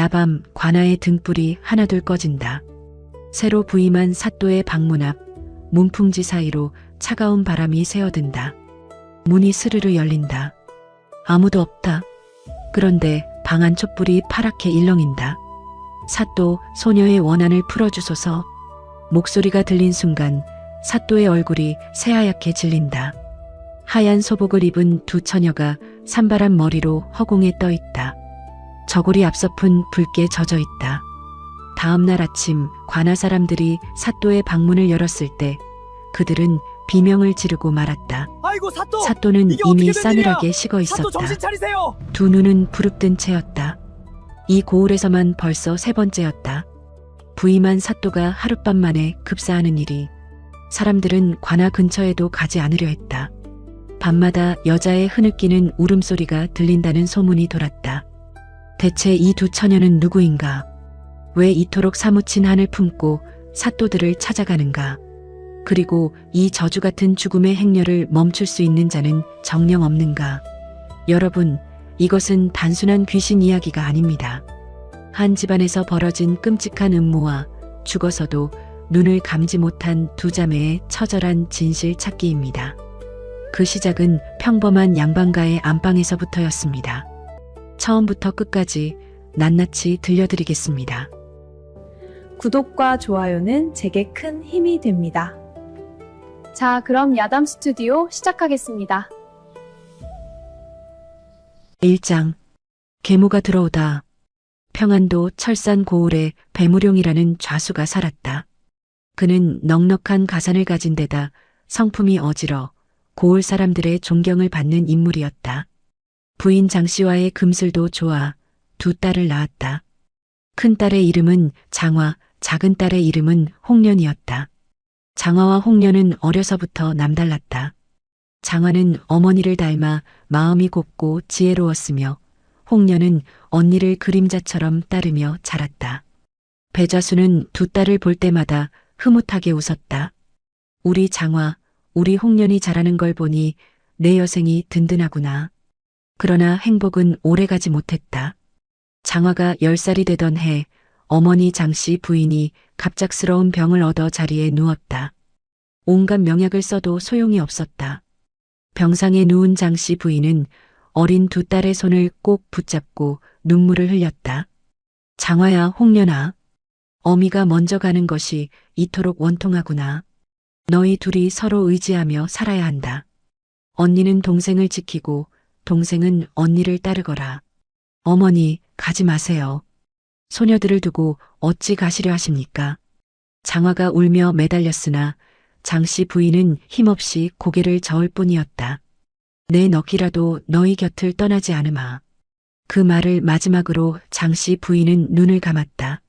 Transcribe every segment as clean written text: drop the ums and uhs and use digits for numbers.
야밤 관아의 등불이 하나둘 꺼진다. 새로 부임한 사또의 방문 앞 문풍지 사이로 차가운 바람이 새어든다. 문이 스르르 열린다. 아무도 없다. 그런데 방 안 촛불이 파랗게 일렁인다. 사또, 소녀의 원한을 풀어주소서. 목소리가 들린 순간 사또의 얼굴이 새하얗게 질린다. 하얀 소복을 입은 두 처녀가 산발한 머리로 허공에 떠 있다. 저고리 앞서픈 붉게 젖어 있다. 다음 날 아침 관아 사람들이 사또의 방문을 열었을 때 그들은 비명을 지르고 말았다. 아이고 사또! 사또는 이게 이미 어떻게 된 싸늘하게 일이야? 식어 있었다. 사또 정신 차리세요! 두 눈은 부릅뜬 채였다. 이 고을에서만 벌써 세 번째였다. 부임한 사또가 하룻밤 만에 급사하는 일이. 사람들은 관아 근처에도 가지 않으려 했다. 밤마다 여자의 흐느끼는 울음소리가 들린다는 소문이 돌았다. 대체 이 두 처녀는 누구인가? 왜 이토록 사무친 한을 품고 사또들을 찾아가는가? 그리고 이 저주 같은 죽음의 행렬을 멈출 수 있는 자는 정녕 없는가? 여러분, 이것은 단순한 귀신 이야기가 아닙니다. 한 집안에서 벌어진 끔찍한 음모와 죽어서도 눈을 감지 못한 두 자매의 처절한 진실 찾기입니다. 그 시작은 평범한 양반가의 안방에서부터였습니다. 처음부터 끝까지 낱낱이 들려드리겠습니다. 구독과 좋아요는 제게 큰 힘이 됩니다. 자, 그럼 야담 스튜디오 시작하겠습니다. 1장. 계모가 들어오다. 평안도 철산 고을에 배무룡이라는 좌수가 살았다. 그는 넉넉한 가산을 가진 데다 성품이 어지러 고을 사람들의 존경을 받는 인물이었다. 부인 장씨와의 금슬도 좋아 두 딸을 낳았다. 큰 딸의 이름은 장화, 작은 딸의 이름은 홍련이었다. 장화와 홍련은 어려서부터 남달랐다. 장화는 어머니를 닮아 마음이 곱고 지혜로웠으며 홍련은 언니를 그림자처럼 따르며 자랐다. 배자수는 두 딸을 볼 때마다 흐뭇하게 웃었다. 우리 장화, 우리 홍련이 자라는 걸 보니 내 여생이 든든하구나. 그러나 행복은 오래가지 못했다. 장화가 10살이 되던 해 어머니 장씨 부인이 갑작스러운 병을 얻어 자리에 누웠다. 온갖 명약을 써도 소용이 없었다. 병상에 누운 장씨 부인은 어린 두 딸의 손을 꼭 붙잡고 눈물을 흘렸다. 장화야, 홍련아. 어미가 먼저 가는 것이 이토록 원통하구나. 너희 둘이 서로 의지하며 살아야 한다. 언니는 동생을 지키고 동생은 언니를 따르거라. 어머니, 가지 마세요. 소녀들을 두고 어찌 가시려 하십니까? 장화가 울며 매달렸으나 장씨 부인은 힘없이 고개를 저을 뿐이었다. 내 넋이라도 너희 곁을 떠나지 않으마. 그 말을 마지막으로 장씨 부인은 눈을 감았다.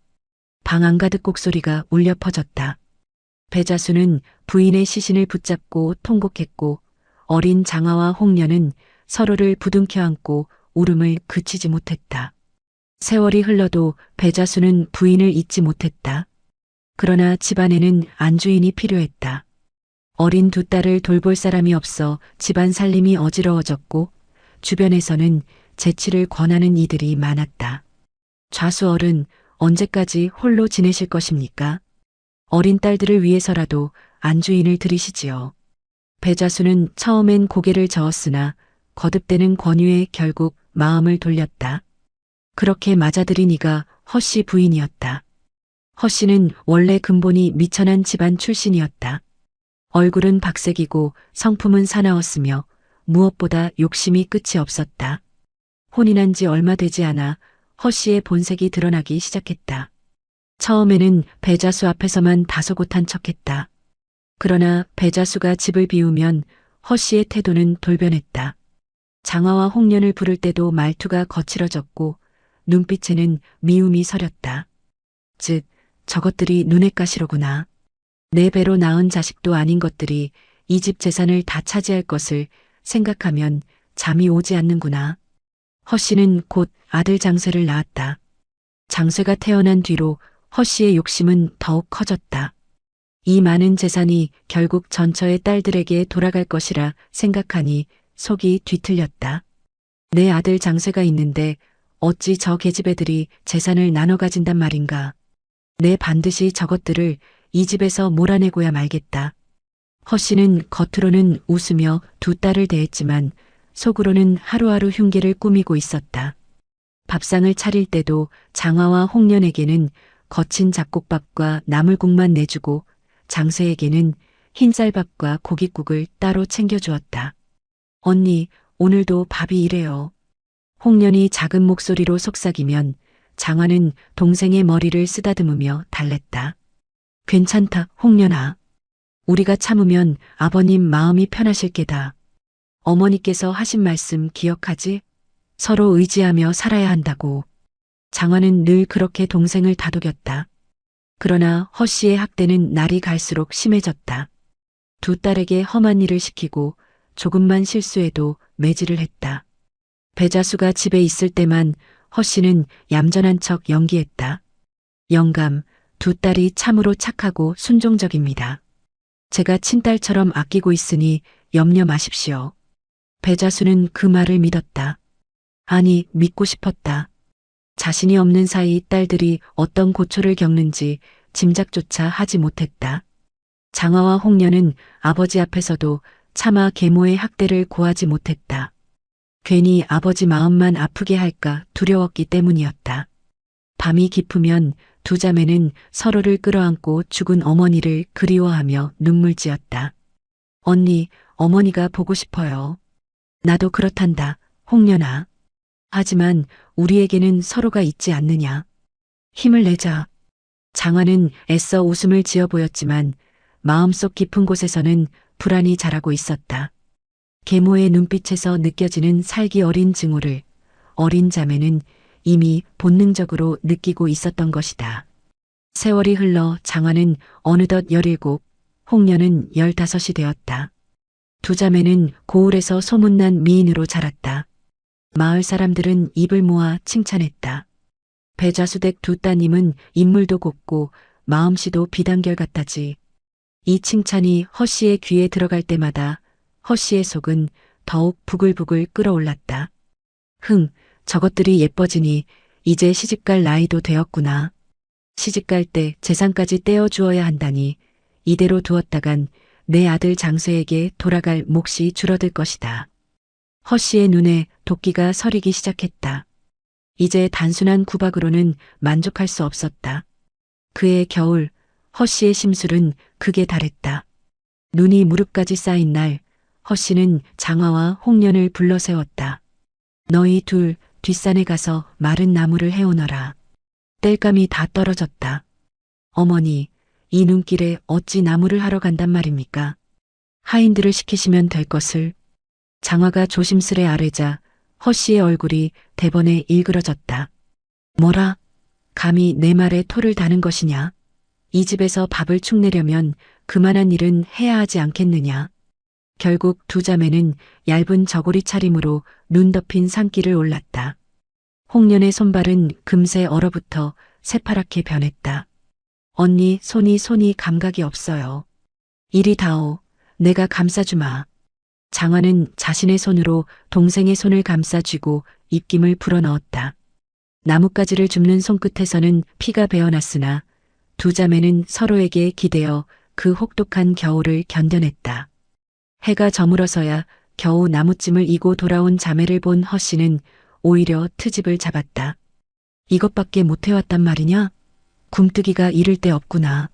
방 안가득 곡소리가 울려 퍼졌다. 배자수는 부인의 시신을 붙잡고 통곡했고 어린 장화와 홍련은 서로를 부둥켜 안고 울음을 그치지 못했다. 세월이 흘러도 배자수는 부인을 잊지 못했다. 그러나 집안에는 안주인이 필요했다. 어린 두 딸을 돌볼 사람이 없어 집안 살림이 어지러워졌고 주변에서는 재치를 권하는 이들이 많았다. 좌수 어른, 언제까지 홀로 지내실 것입니까? 어린 딸들을 위해서라도 안주인을 들이시지요. 배자수는 처음엔 고개를 저었으나 거듭되는 권유에 결국 마음을 돌렸다. 그렇게 맞아들인 이가 허씨 부인이었다. 허씨는 원래 근본이 미천한 집안 출신이었다. 얼굴은 박색이고 성품은 사나웠으며 무엇보다 욕심이 끝이 없었다. 혼인한 지 얼마 되지 않아 허씨의 본색이 드러나기 시작했다. 처음에는 배자수 앞에서만 다소곳한 척했다. 그러나 배자수가 집을 비우면 허씨의 태도는 돌변했다. 장화와 홍련을 부를 때도 말투가 거칠어졌고 눈빛에는 미움이 서렸다. 즉, 저것들이 눈엣 가시로구나. 내 배로 낳은 자식도 아닌 것들이 이 집 재산을 다 차지할 것을 생각하면 잠이 오지 않는구나. 허씨는 곧 아들 장쇠를 낳았다. 장쇠가 태어난 뒤로 허씨의 욕심은 더욱 커졌다. 이 많은 재산이 결국 전처의 딸들에게 돌아갈 것이라 생각하니 속이 뒤틀렸다. 내 아들 장쇠가 있는데 어찌 저 계집애들이 재산을 나눠 가진단 말인가. 내 반드시 저것들을 이 집에서 몰아내고야 말겠다. 허 씨는 겉으로는 웃으며 두 딸을 대했지만 속으로는 하루하루 흉계를 꾸미고 있었다. 밥상을 차릴 때도 장화와 홍련에게는 거친 잡곡밥과 나물국만 내주고 장쇠에게는 흰쌀밥과 고깃국을 따로 챙겨주었다. 언니, 오늘도 밥이 이래요. 홍련이 작은 목소리로 속삭이면 장화는 동생의 머리를 쓰다듬으며 달랬다. 괜찮다, 홍련아. 우리가 참으면 아버님 마음이 편하실 게다. 어머니께서 하신 말씀 기억하지? 서로 의지하며 살아야 한다고. 장화는 늘 그렇게 동생을 다독였다. 그러나 허 씨의 학대는 날이 갈수록 심해졌다. 두 딸에게 험한 일을 시키고 조금만 실수해도 매질을 했다. 배자수가 집에 있을 때만 허 씨는 얌전한 척 연기했다. 영감, 두 딸이 참으로 착하고 순종적입니다. 제가 친딸처럼 아끼고 있으니 염려 마십시오. 배자수는 그 말을 믿었다. 아니, 믿고 싶었다. 자신이 없는 사이 딸들이 어떤 고초를 겪는지 짐작조차 하지 못했다. 장화와 홍련은 아버지 앞에서도 차마 계모의 학대를 고하지 못했다. 괜히 아버지 마음만 아프게 할까 두려웠기 때문이었다. 밤이 깊으면 두 자매는 서로를 끌어안고 죽은 어머니를 그리워하며 눈물지었다. 언니, 어머니가 보고 싶어요. 나도 그렇단다, 홍련아. 하지만 우리에게는 서로가 있지 않느냐. 힘을 내자. 장화는 애써 웃음을 지어 보였지만 마음속 깊은 곳에서는 불안이 자라고 있었다. 계모의 눈빛에서 느껴지는 살기 어린 증오를 어린 자매는 이미 본능적으로 느끼고 있었던 것이다. 세월이 흘러 장화는 어느덧 17, 홍련은 15이 되었다. 두 자매는 고을에서 소문난 미인으로 자랐다. 마을 사람들은 입을 모아 칭찬했다. 배좌수댁 두 따님은 인물도 곱고 마음씨도 비단결 같다지. 이 칭찬이 허 씨의 귀에 들어갈 때마다 허 씨의 속은 더욱 부글부글 끓어올랐다. 저것들이 예뻐지니 이제 시집갈 나이도 되었구나. 시집갈 때 재산까지 떼어주어야 한다니 이대로 두었다간 내 아들 장쇠에게 돌아갈 몫이 줄어들 것이다. 허 씨의 눈에 도끼가 서리기 시작했다. 이제 단순한 구박으로는 만족할 수 없었다. 그해 겨울 허 씨의 심술은 극에 달했다. 눈이 무릎까지 쌓인 날 허 씨는 장화와 홍련을 불러 세웠다. 너희 둘 뒷산에 가서 마른 나무를 해오너라. 땔감이 다 떨어졌다. 어머니, 이 눈길에 어찌 나무를 하러 간단 말입니까? 하인들을 시키시면 될 것을. 장화가 조심스레 아뢰자 허 씨의 얼굴이 대번에 일그러졌다. 뭐라? 감히 내 말에 토를 다는 것이냐? 이 집에서 밥을 축내려면 그만한 일은 해야 하지 않겠느냐? 결국 두 자매는 얇은 저고리 차림으로 눈 덮인 산길을 올랐다. 홍련의 손발은 금세 얼어붙어 새파랗게 변했다. 언니, 손이 감각이 없어요. 이리 다오. 내가 감싸주마. 장화는 자신의 손으로 동생의 손을 감싸쥐고 입김을 불어넣었다. 나뭇가지를 줍는 손끝에서는 피가 배어났으나 두 자매는 서로에게 기대어 그 혹독한 겨울을 견뎌냈다. 해가 저물어서야 겨우 나무찜을 이고 돌아온 자매를 본 허 씨는 오히려 트집을 잡았다. 이것밖에 못해왔단 말이냐? 굼뜨기가 이를 데 없구나.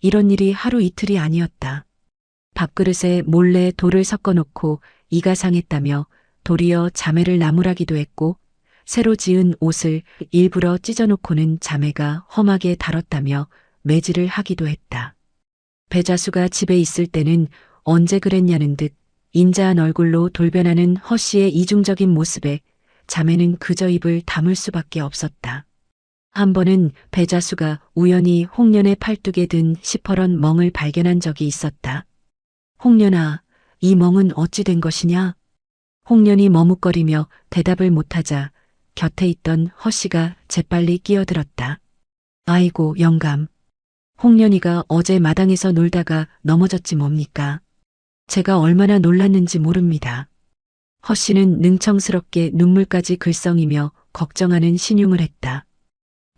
이런 일이 하루 이틀이 아니었다. 밥그릇에 몰래 돌을 섞어놓고 이가 상했다며 도리어 자매를 나무라기도 했고 새로 지은 옷을 일부러 찢어놓고는 자매가 험하게 다뤘다며 매질을 하기도 했다. 배자수가 집에 있을 때는 언제 그랬냐는 듯 인자한 얼굴로 돌변하는 허 씨의 이중적인 모습에 자매는 그저 입을 다물 수밖에 없었다. 한 번은 배자수가 우연히 홍련의 팔뚝에 든 시퍼런 멍을 발견한 적이 있었다. 홍련아, 이 멍은 어찌 된 것이냐? 홍련이 머뭇거리며 대답을 못하자 곁에 있던 허 씨가 재빨리 끼어들었다. 아이고, 영감. 홍련이가 어제 마당에서 놀다가 넘어졌지 뭡니까? 제가 얼마나 놀랐는지 모릅니다. 허 씨는 능청스럽게 눈물까지 글썽이며 걱정하는 신용을 했다.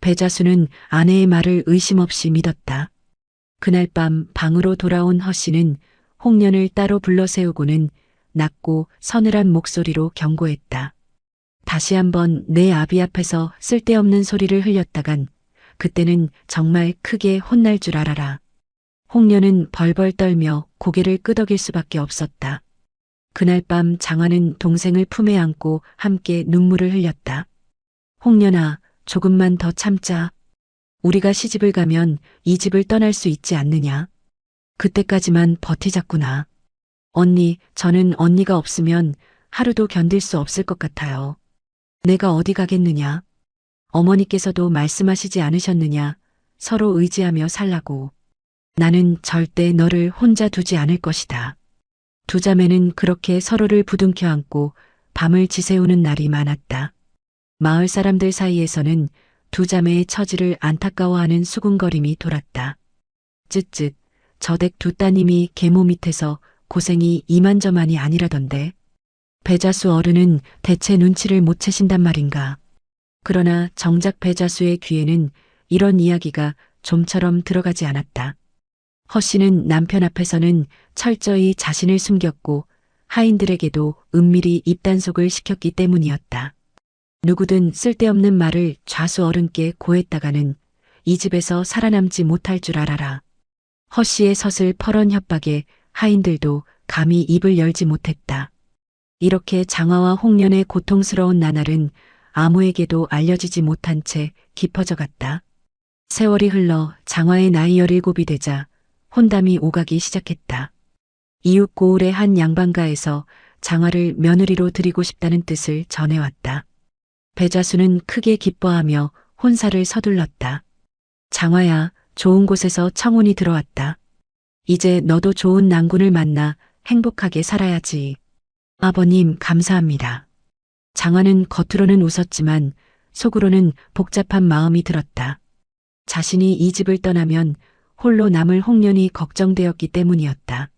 배자수는 아내의 말을 의심 없이 믿었다. 그날 밤 방으로 돌아온 허 씨는 홍련을 따로 불러 세우고는 낮고 서늘한 목소리로 경고했다. 다시 한번 내 아비 앞에서 쓸데없는 소리를 흘렸다간 그때는 정말 크게 혼날 줄 알아라. 홍련은 벌벌 떨며 고개를 끄덕일 수밖에 없었다. 그날 밤 장화는 동생을 품에 안고 함께 눈물을 흘렸다. 홍련아, 조금만 더 참자. 우리가 시집을 가면 이 집을 떠날 수 있지 않느냐. 그때까지만 버티자꾸나. 언니, 저는 언니가 없으면 하루도 견딜 수 없을 것 같아요. 내가 어디 가겠느냐. 어머니께서도 말씀하시지 않으셨느냐. 서로 의지하며 살라고. 나는 절대 너를 혼자 두지 않을 것이다. 두 자매는 그렇게 서로를 부둥켜 안고 밤을 지새우는 날이 많았다. 마을 사람들 사이에서는 두 자매의 처지를 안타까워하는 수군거림이 돌았다. 쯧쯧, 저댁 두 따님이 계모 밑에서 고생이 이만저만이 아니라던데. 배자수 어른은 대체 눈치를 못 채신단 말인가. 그러나 정작 배자수의 귀에는 이런 이야기가 좀처럼 들어가지 않았다. 허 씨는 남편 앞에서는 철저히 자신을 숨겼고 하인들에게도 은밀히 입단속을 시켰기 때문이었다. 누구든 쓸데없는 말을 좌수 어른께 고했다가는 이 집에서 살아남지 못할 줄 알아라. 허 씨의 서슬퍼런 협박에 하인들도 감히 입을 열지 못했다. 이렇게 장화와 홍련의 고통스러운 나날은 아무에게도 알려지지 못한 채 깊어져 갔다. 세월이 흘러 장화의 나이 17이 되자 혼담이 오가기 시작했다. 이웃 고을의 한 양반가에서 장화를 며느리로 드리고 싶다는 뜻을 전해왔다. 배자수는 크게 기뻐하며 혼사를 서둘렀다. 장화야, 좋은 곳에서 청혼이 들어왔다. 이제 너도 좋은 낭군을 만나 행복하게 살아야지. 아버님, 감사합니다. 장화는 겉으로는 웃었지만 속으로는 복잡한 마음이 들었다. 자신이 이 집을 떠나면 홀로 남을 홍련이 걱정되었기 때문이었다.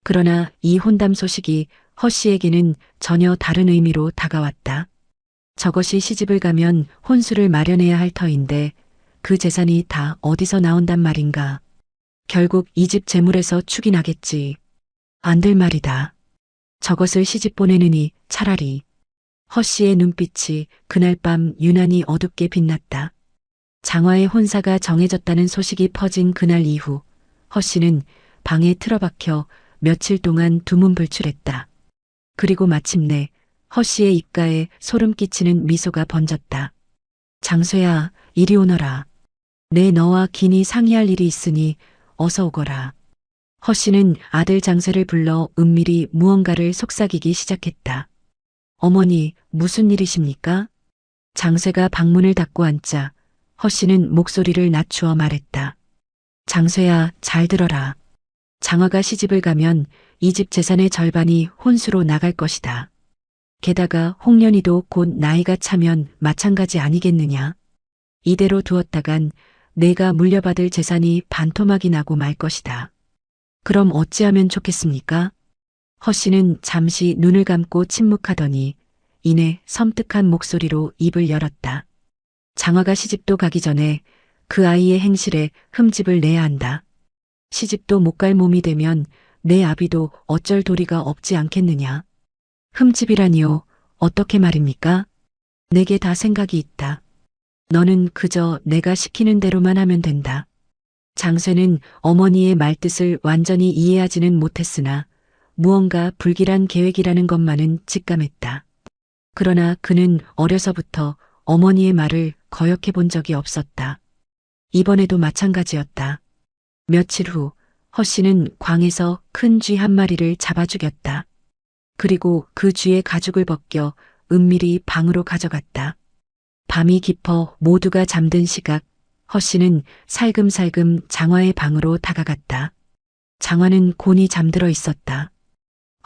그러나 이 혼담 소식이 허 씨에게는 전혀 다른 의미로 다가왔다. 저것이 시집을 가면 혼수를 마련해야 할 터인데 그 재산이 다 어디서 나온단 말인가. 결국 이 집 재물에서 축이 나겠지. 안 될 말이다. 저것을 시집 보내느니 차라리. 허 씨의 눈빛이 그날 밤 유난히 어둡게 빛났다. 장화의 혼사가 정해졌다는 소식이 퍼진 그날 이후 허 씨는 방에 틀어박혀 며칠 동안 두문불출했다. 그리고 마침내 허 씨의 입가에 소름 끼치는 미소가 번졌다. 장쇠야, 이리 오너라. 내 너와 긴히 상의할 일이 있으니 어서 오거라. 허 씨는 아들 장쇠를 불러 은밀히 무언가를 속삭이기 시작했다. 어머니, 무슨 일이십니까? 장쇠가 방문을 닫고 앉자 허 씨는 목소리를 낮추어 말했다. 장쇠야, 잘 들어라. 장화가 시집을 가면 이 집 재산의 절반이 혼수로 나갈 것이다. 게다가 홍련이도 곧 나이가 차면 마찬가지 아니겠느냐. 이대로 두었다간 내가 물려받을 재산이 반토막이 나고 말 것이다. 그럼 어찌하면 좋겠습니까? 허 씨는 잠시 눈을 감고 침묵하더니 이내 섬뜩한 목소리로 입을 열었다. 장화가 시집도 가기 전에 그 아이의 행실에 흠집을 내야 한다. 시집도 못 갈 몸이 되면 내 아비도 어쩔 도리가 없지 않겠느냐. 흠집이라니요. 어떻게 말입니까? 내게 다 생각이 있다. 너는 그저 내가 시키는 대로만 하면 된다. 장쇠는 어머니의 말뜻을 완전히 이해하지는 못했으나 무언가 불길한 계획이라는 것만은 직감했다. 그러나 그는 어려서부터 어머니의 말을 거역해 본 적이 없었다. 이번에도 마찬가지였다. 며칠 후 허 씨는 광에서 큰 쥐 한 마리를 잡아 죽였다. 그리고 그 쥐의 가죽을 벗겨 은밀히 방으로 가져갔다. 밤이 깊어 모두가 잠든 시각 허 씨는 살금살금 장화의 방으로 다가갔다. 장화는 곤히 잠들어 있었다.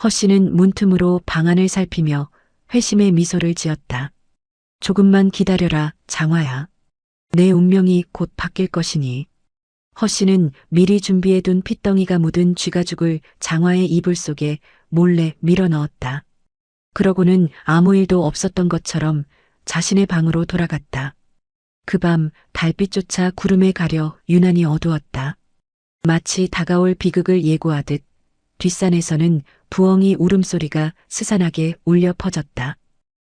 허 씨는 문틈으로 방 안을 살피며 회심의 미소를 지었다. 조금만 기다려라, 장화야. 내 운명이 곧 바뀔 것이니. 허 씨는 미리 준비해둔 핏덩이가 묻은 쥐가죽을 장화의 이불 속에 몰래 밀어 넣었다. 그러고는 아무 일도 없었던 것처럼 자신의 방으로 돌아갔다. 그 밤 달빛조차 구름에 가려 유난히 어두웠다. 마치 다가올 비극을 예고하듯 뒷산에서는 부엉이 울음소리가 스산하게 울려 퍼졌다.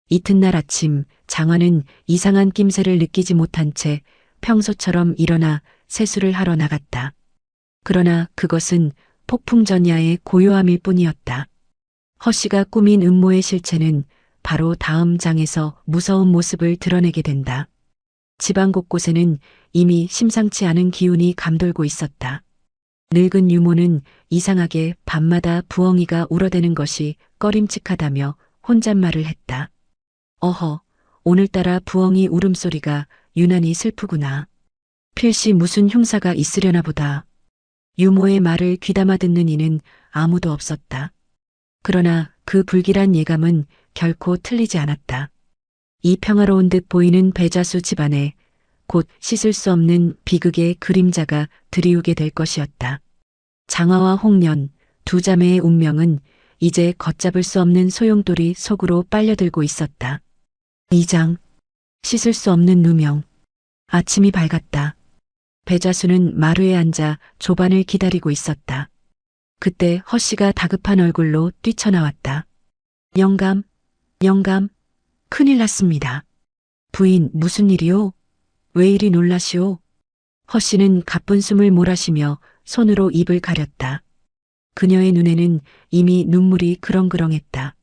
이튿날 아침 장화는 이상한 낌새를 느끼지 못한 채 평소처럼 일어나 세수를 하러 나갔다. 그러나 그것은 폭풍전야의 고요함일 뿐이었다. 허씨가 꾸민 음모의 실체는 바로 다음 장에서 무서운 모습을 드러내게 된다. 집안 곳곳에는 이미 심상치 않은 기운이 감돌고 있었다. 늙은 유모는 이상하게 밤마다 부엉이가 울어대는 것이 꺼림칙하다며 혼잣말을 했다. 어허, 오늘따라 부엉이 울음소리가 유난히 슬프구나. 필시 무슨 흉사가 있으려나 보다. 유모의 말을 귀담아 듣는 이는 아무도 없었다. 그러나 그 불길한 예감은 결코 틀리지 않았다. 이 평화로운 듯 보이는 배자수 집안에 곧 씻을 수 없는 비극의 그림자가 드리우게 될 것이었다. 장화와 홍련, 두 자매의 운명은 이제 걷잡을 수 없는 소용돌이 속으로 빨려들고 있었다. 2장. 씻을 수 없는 누명. 아침이 밝았다. 배자수는 마루에 앉아 조반을 기다리고 있었다. 그때 허씨가 다급한 얼굴로 뛰쳐나왔다. 영감, 영감, 큰일 났습니다. 부인, 무슨 일이오? 왜 이리 놀라시오? 허씨는 가쁜 숨을 몰아쉬며 손으로 입을 가렸다. 그녀의 눈에는 이미 눈물이 그렁그렁했다.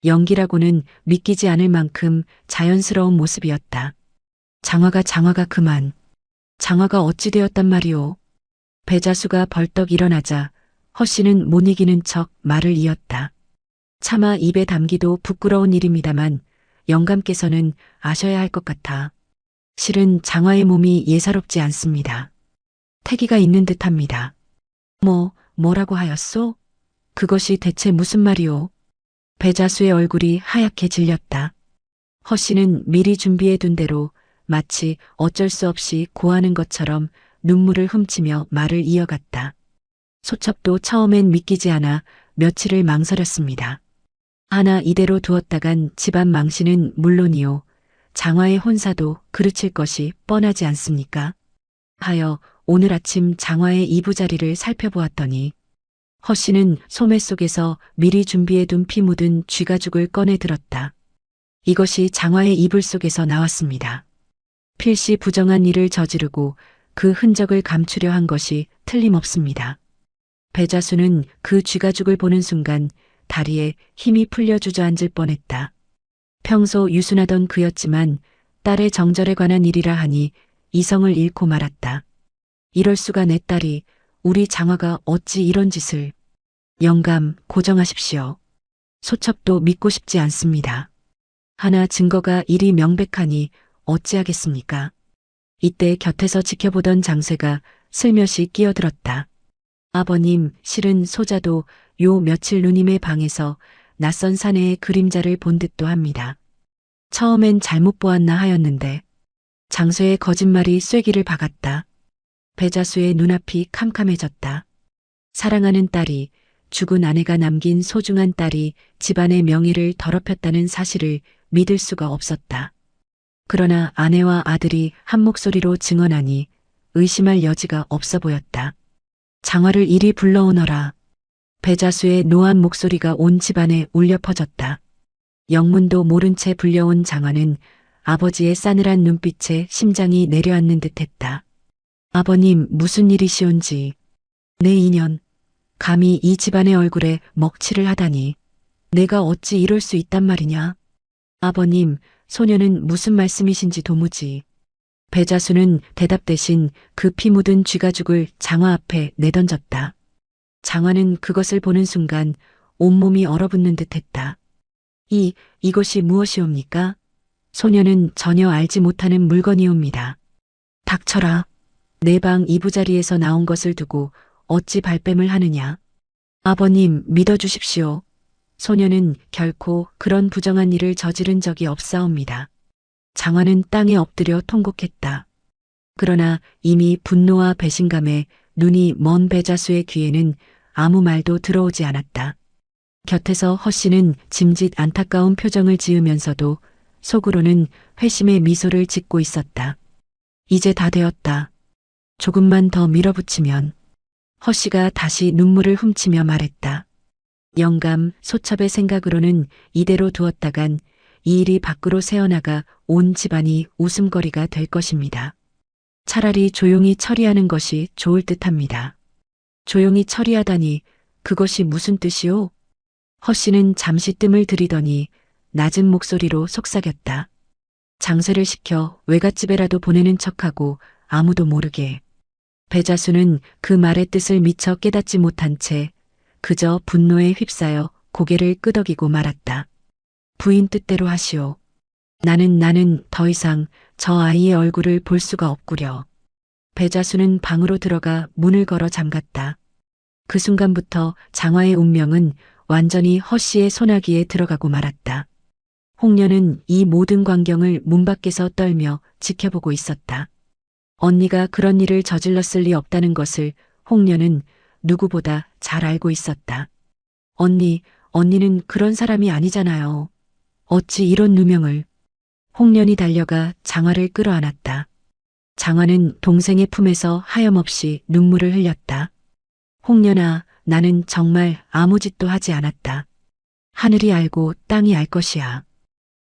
연기라고는 믿기지 않을 만큼 자연스러운 모습이었다. 장화가 그만. 장화가 어찌 되었단 말이오? 배자수가 벌떡 일어나자 허씨는 못 이기는 척 말을 이었다. 차마 입에 담기도 부끄러운 일입니다만 영감께서는 아셔야 할 것 같아. 실은 장화의 몸이 예사롭지 않습니다. 태기가 있는 듯합니다. 뭐라고 하였소? 그것이 대체 무슨 말이오? 배자수의 얼굴이 하얗게 질렸다. 허씨는 미리 준비해 둔 대로 마치 어쩔 수 없이 고하는 것처럼 눈물을 훔치며 말을 이어갔다. 소첩도 처음엔 믿기지 않아 며칠을 망설였습니다. 하나 이대로 두었다간 집안 망신은 물론이요. 장화의 혼사도 그르칠 것이 뻔하지 않습니까? 하여 오늘 아침 장화의 이부자리를 살펴보았더니 허씨는 소매 속에서 미리 준비해둔 피 묻은 쥐가죽을 꺼내 들었다. 이것이 장화의 이불 속에서 나왔습니다. 필시 부정한 일을 저지르고 그 흔적을 감추려 한 것이 틀림없습니다. 배자수는 그 쥐가죽을 보는 순간 다리에 힘이 풀려 주저앉을 뻔했다. 평소 유순하던 그였지만 딸의 정절에 관한 일이라 하니 이성을 잃고 말았다. 이럴 수가 내 딸이, 우리 장화가 어찌 이런 짓을. 영감, 고정하십시오. 소첩도 믿고 싶지 않습니다. 하나 증거가 이리 명백하니 어찌하겠습니까? 이때 곁에서 지켜보던 장쇠가 슬며시 끼어들었다. 아버님, 실은 소자도 요 며칠 누님의 방에서 낯선 사내의 그림자를 본 듯도 합니다. 처음엔 잘못 보았나 하였는데 장쇠의 거짓말이 쐐기를 박았다. 배자수의 눈앞이 캄캄해졌다. 사랑하는 딸이, 죽은 아내가 남긴 소중한 딸이 집안의 명예를 더럽혔다는 사실을 믿을 수가 없었다. 그러나 아내와 아들이 한 목소리로 증언하니 의심할 여지가 없어 보였다. 장화를 이리 불러오너라. 배자수의 노한 목소리가 온 집안에 울려 퍼졌다. 영문도 모른 채 불려온 장화는 아버지의 싸늘한 눈빛에 심장이 내려앉는 듯했다. 아버님, 무슨 일이시온지. 내 인연, 감히 이 집안의 얼굴에 먹칠을 하다니. 내가 어찌 이럴 수 있단 말이냐. 아버님, 소녀는 무슨 말씀이신지 도무지. 배자수는 대답 대신 그 피 묻은 쥐가죽을 장화 앞에 내던졌다. 장화는 그것을 보는 순간 온몸이 얼어붙는 듯했다. 이것이 무엇이옵니까? 소녀는 전혀 알지 못하는 물건이옵니다. 닥쳐라. 내 방 이부자리에서 나온 것을 두고 어찌 발뺌을 하느냐. 아버님, 믿어주십시오. 소녀는 결코 그런 부정한 일을 저지른 적이 없사옵니다. 장화는 땅에 엎드려 통곡했다. 그러나 이미 분노와 배신감에 눈이 먼 배자수의 귀에는 아무 말도 들어오지 않았다. 곁에서 허씨는 짐짓 안타까운 표정을 지으면서도 속으로는 회심의 미소를 짓고 있었다. 이제 다 되었다. 조금만 더 밀어붙이면. 허씨가 다시 눈물을 훔치며 말했다. 영감, 소첩의 생각으로는 이대로 두었다간 이 일이 밖으로 새어나가 온 집안이 웃음거리가 될 것입니다. 차라리 조용히 처리하는 것이 좋을 듯합니다. 조용히 처리하다니 그것이 무슨 뜻이오? 허씨는 잠시 뜸을 들이더니 낮은 목소리로 속삭였다. 장세를 시켜 외갓집에라도 보내는 척하고 아무도 모르게. 배자수는 그 말의 뜻을 미처 깨닫지 못한 채 그저 분노에 휩싸여 고개를 끄덕이고 말았다. 부인 뜻대로 하시오. 나는 더 이상 저 아이의 얼굴을 볼 수가 없구려. 배자수는 방으로 들어가 문을 걸어 잠갔다. 그 순간부터 장화의 운명은 완전히 허씨의 소나기에 들어가고 말았다. 홍련은 이 모든 광경을 문 밖에서 떨며 지켜보고 있었다. 언니가 그런 일을 저질렀을 리 없다는 것을 홍련은 누구보다 잘 알고 있었다. 언니는 그런 사람이 아니잖아요. 어찌 이런 누명을. 홍련이 달려가 장화를 끌어안았다. 장화는 동생의 품에서 하염없이 눈물을 흘렸다. 홍련아, 나는 정말 아무 짓도 하지 않았다. 하늘이 알고 땅이 알 것이야.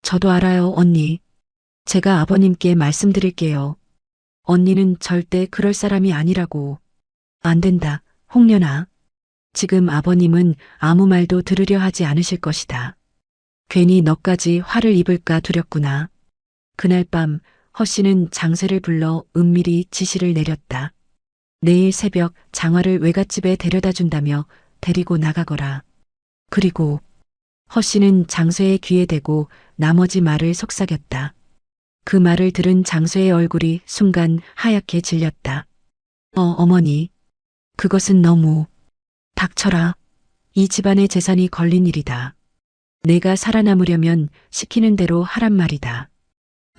저도 알아요, 언니. 제가 아버님께 말씀드릴게요. 언니는 절대 그럴 사람이 아니라고. 안 된다, 홍련아. 지금 아버님은 아무 말도 들으려 하지 않으실 것이다. 괜히 너까지 화를 입을까 두렵구나. 그날 밤 허씨는 장세를 불러 은밀히 지시를 내렸다. 내일 새벽 장화를 외갓집에 데려다 준다며 데리고 나가거라. 그리고 허씨는 장쇠의 귀에 대고 나머지 말을 속삭였다. 그 말을 들은 장쇠의 얼굴이 순간 하얗게 질렸다. 어머니. 그것은 너무. 닥쳐라. 이 집안의 재산이 걸린 일이다. 내가 살아남으려면 시키는 대로 하란 말이다.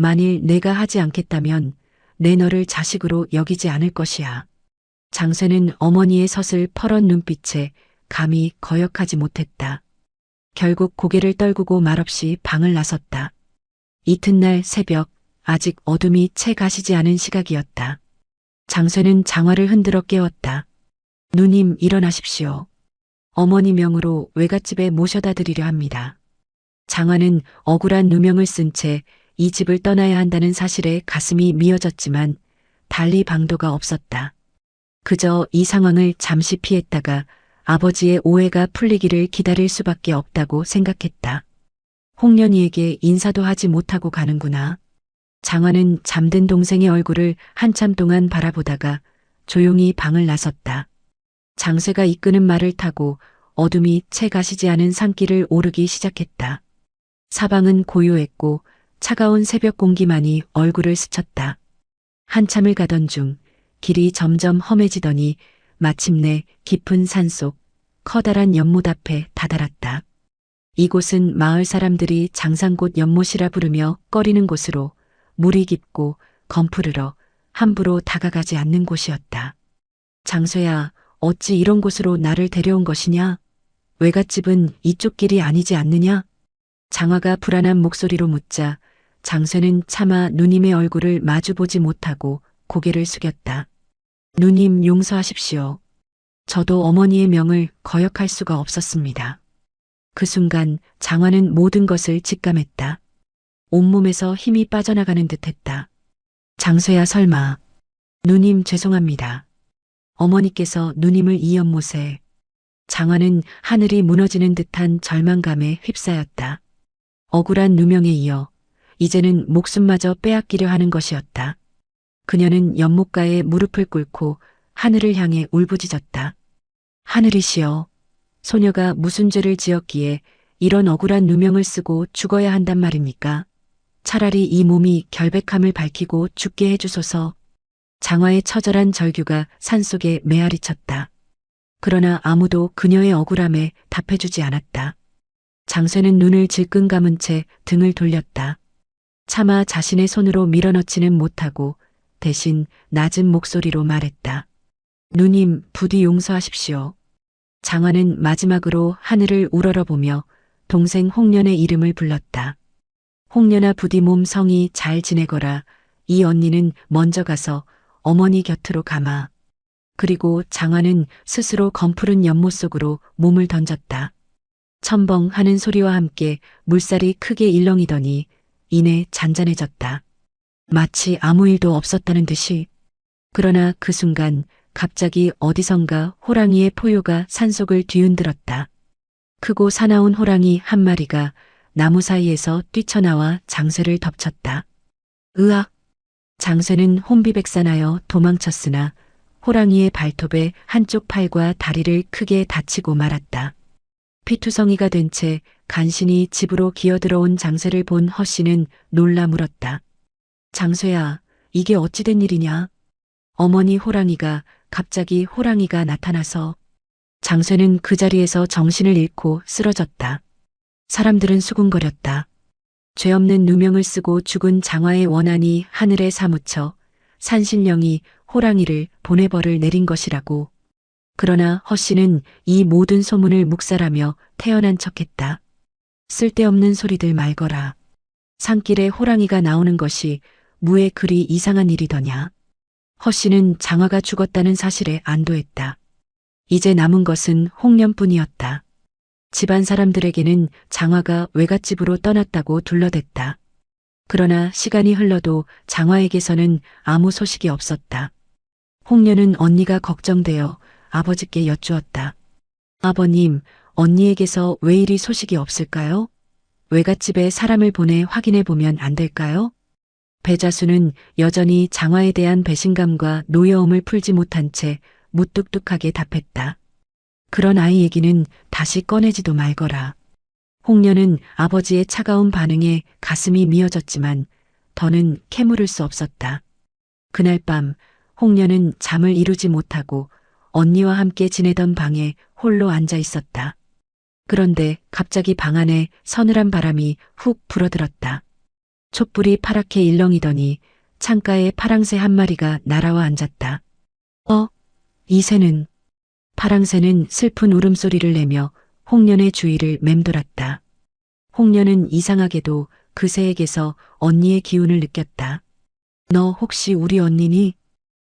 만일 내가 하지 않겠다면 내 너를 자식으로 여기지 않을 것이야. 장쇠는 어머니의 서슬 퍼런 눈빛에 감히 거역하지 못했다. 결국 고개를 떨구고 말없이 방을 나섰다. 이튿날 새벽 아직 어둠이 채 가시지 않은 시각이었다. 장쇠는 장화를 흔들어 깨웠다. 누님 일어나십시오. 어머니 명으로 외갓집에 모셔다 드리려 합니다. 장화는 억울한 누명을 쓴 채 이 집을 떠나야 한다는 사실에 가슴이 미어졌지만 달리 방도가 없었다. 그저 이 상황을 잠시 피했다가 아버지의 오해가 풀리기를 기다릴 수밖에 없다고 생각했다. 홍련이에게 인사도 하지 못하고 가는구나. 장화는 잠든 동생의 얼굴을 한참 동안 바라보다가 조용히 방을 나섰다. 장쇠가 이끄는 말을 타고 어둠이 채 가시지 않은 산길을 오르기 시작했다. 사방은 고요했고 차가운 새벽 공기만이 얼굴을 스쳤다. 한참을 가던 중 길이 점점 험해지더니 마침내 깊은 산속 커다란 연못 앞에 다다랐다. 이곳은 마을 사람들이 장상곳 연못이라 부르며 꺼리는 곳으로 물이 깊고 검푸르러 함부로 다가가지 않는 곳이었다. 장쇠야, 어찌 이런 곳으로 나를 데려온 것이냐? 외갓집은 이쪽 길이 아니지 않느냐? 장화가 불안한 목소리로 묻자 장쇠는 차마 누님의 얼굴을 마주보지 못하고 고개를 숙였다. 누님 용서하십시오. 저도 어머니의 명을 거역할 수가 없었습니다. 그 순간 장화는 모든 것을 직감했다. 온몸에서 힘이 빠져나가는 듯했다. 장쇠야 설마. 누님 죄송합니다. 어머니께서 누님을 이 연못에. 장화는 하늘이 무너지는 듯한 절망감에 휩싸였다. 억울한 누명에 이어 이제는 목숨마저 빼앗기려 하는 것이었다. 그녀는 연못가에 무릎을 꿇고 하늘을 향해 울부짖었다. 하늘이시여, 소녀가 무슨 죄를 지었기에 이런 억울한 누명을 쓰고 죽어야 한단 말입니까? 차라리 이 몸이 결백함을 밝히고 죽게 해주소서. 장화의 처절한 절규가 산속에 메아리쳤다. 그러나 아무도 그녀의 억울함에 답해주지 않았다. 장쇠는 눈을 질끈 감은 채 등을 돌렸다. 차마 자신의 손으로 밀어넣지는 못하고 대신 낮은 목소리로 말했다. 누님, 부디 용서하십시오. 장화는 마지막으로 하늘을 우러러보며 동생 홍련의 이름을 불렀다. 홍련아 부디 몸 성이 잘 지내거라. 이 언니는 먼저 가서 어머니 곁으로 가마. 그리고 장화는 스스로 검푸른 연못 속으로 몸을 던졌다. 첨벙 하는 소리와 함께 물살이 크게 일렁이더니 이내 잔잔해졌다. 마치 아무 일도 없었다는 듯이. 그러나 그 순간 갑자기 어디선가 호랑이의 포효가 산속을 뒤흔들었다. 크고 사나운 호랑이 한 마리가 나무 사이에서 뛰쳐나와 장쇠를 덮쳤다. 으악! 장쇠는 혼비백산하여 도망쳤으나 호랑이의 발톱에 한쪽 팔과 다리를 크게 다치고 말았다. 피투성이가 된 채 간신히 집으로 기어들어온 장쇠를 본 허씨는 놀라 물었다. 장쇠야, 이게 어찌 된 일이냐? 어머니 호랑이가 갑자기 호랑이가 나타나서 장쇠는 그 자리에서 정신을 잃고 쓰러졌다. 사람들은 수군거렸다. 죄 없는 누명을 쓰고 죽은 장화의 원한이 하늘에 사무쳐 산신령이 호랑이를 보내벌을 내린 것이라고. 그러나 허씨는 이 모든 소문을 묵살하며 태어난 척했다. 쓸데없는 소리들 말거라. 산길에 호랑이가 나오는 것이 무에 그리 이상한 일이더냐. 허씨는 장화가 죽었다는 사실에 안도했다. 이제 남은 것은 홍련뿐이었다. 집안 사람들에게는 장화가 외갓집으로 떠났다고 둘러댔다. 그러나 시간이 흘러도 장화에게서는 아무 소식이 없었다. 홍련은 언니가 걱정되어 아버지께 여쭈었다. 아버님, 언니에게서 왜 이리 소식이 없을까요? 외갓집에 사람을 보내 확인해 보면 안 될까요? 배자수는 여전히 장화에 대한 배신감과 노여움을 풀지 못한 채 무뚝뚝하게 답했다. 그런 아이 얘기는 다시 꺼내지도 말거라. 홍련은 아버지의 차가운 반응에 가슴이 미어졌지만 더는 캐물을 수 없었다. 그날 밤 홍련은 잠을 이루지 못하고 언니와 함께 지내던 방에 홀로 앉아 있었다. 그런데 갑자기 방 안에 서늘한 바람이 훅 불어들었다. 촛불이 파랗게 일렁이더니 창가에 파랑새 한 마리가 날아와 앉았다. 이 새는. 파랑새는 슬픈 울음소리를 내며 홍련의 주위를 맴돌았다. 홍련은 이상하게도 그 새에게서 언니의 기운을 느꼈다. 너 혹시 우리 언니니?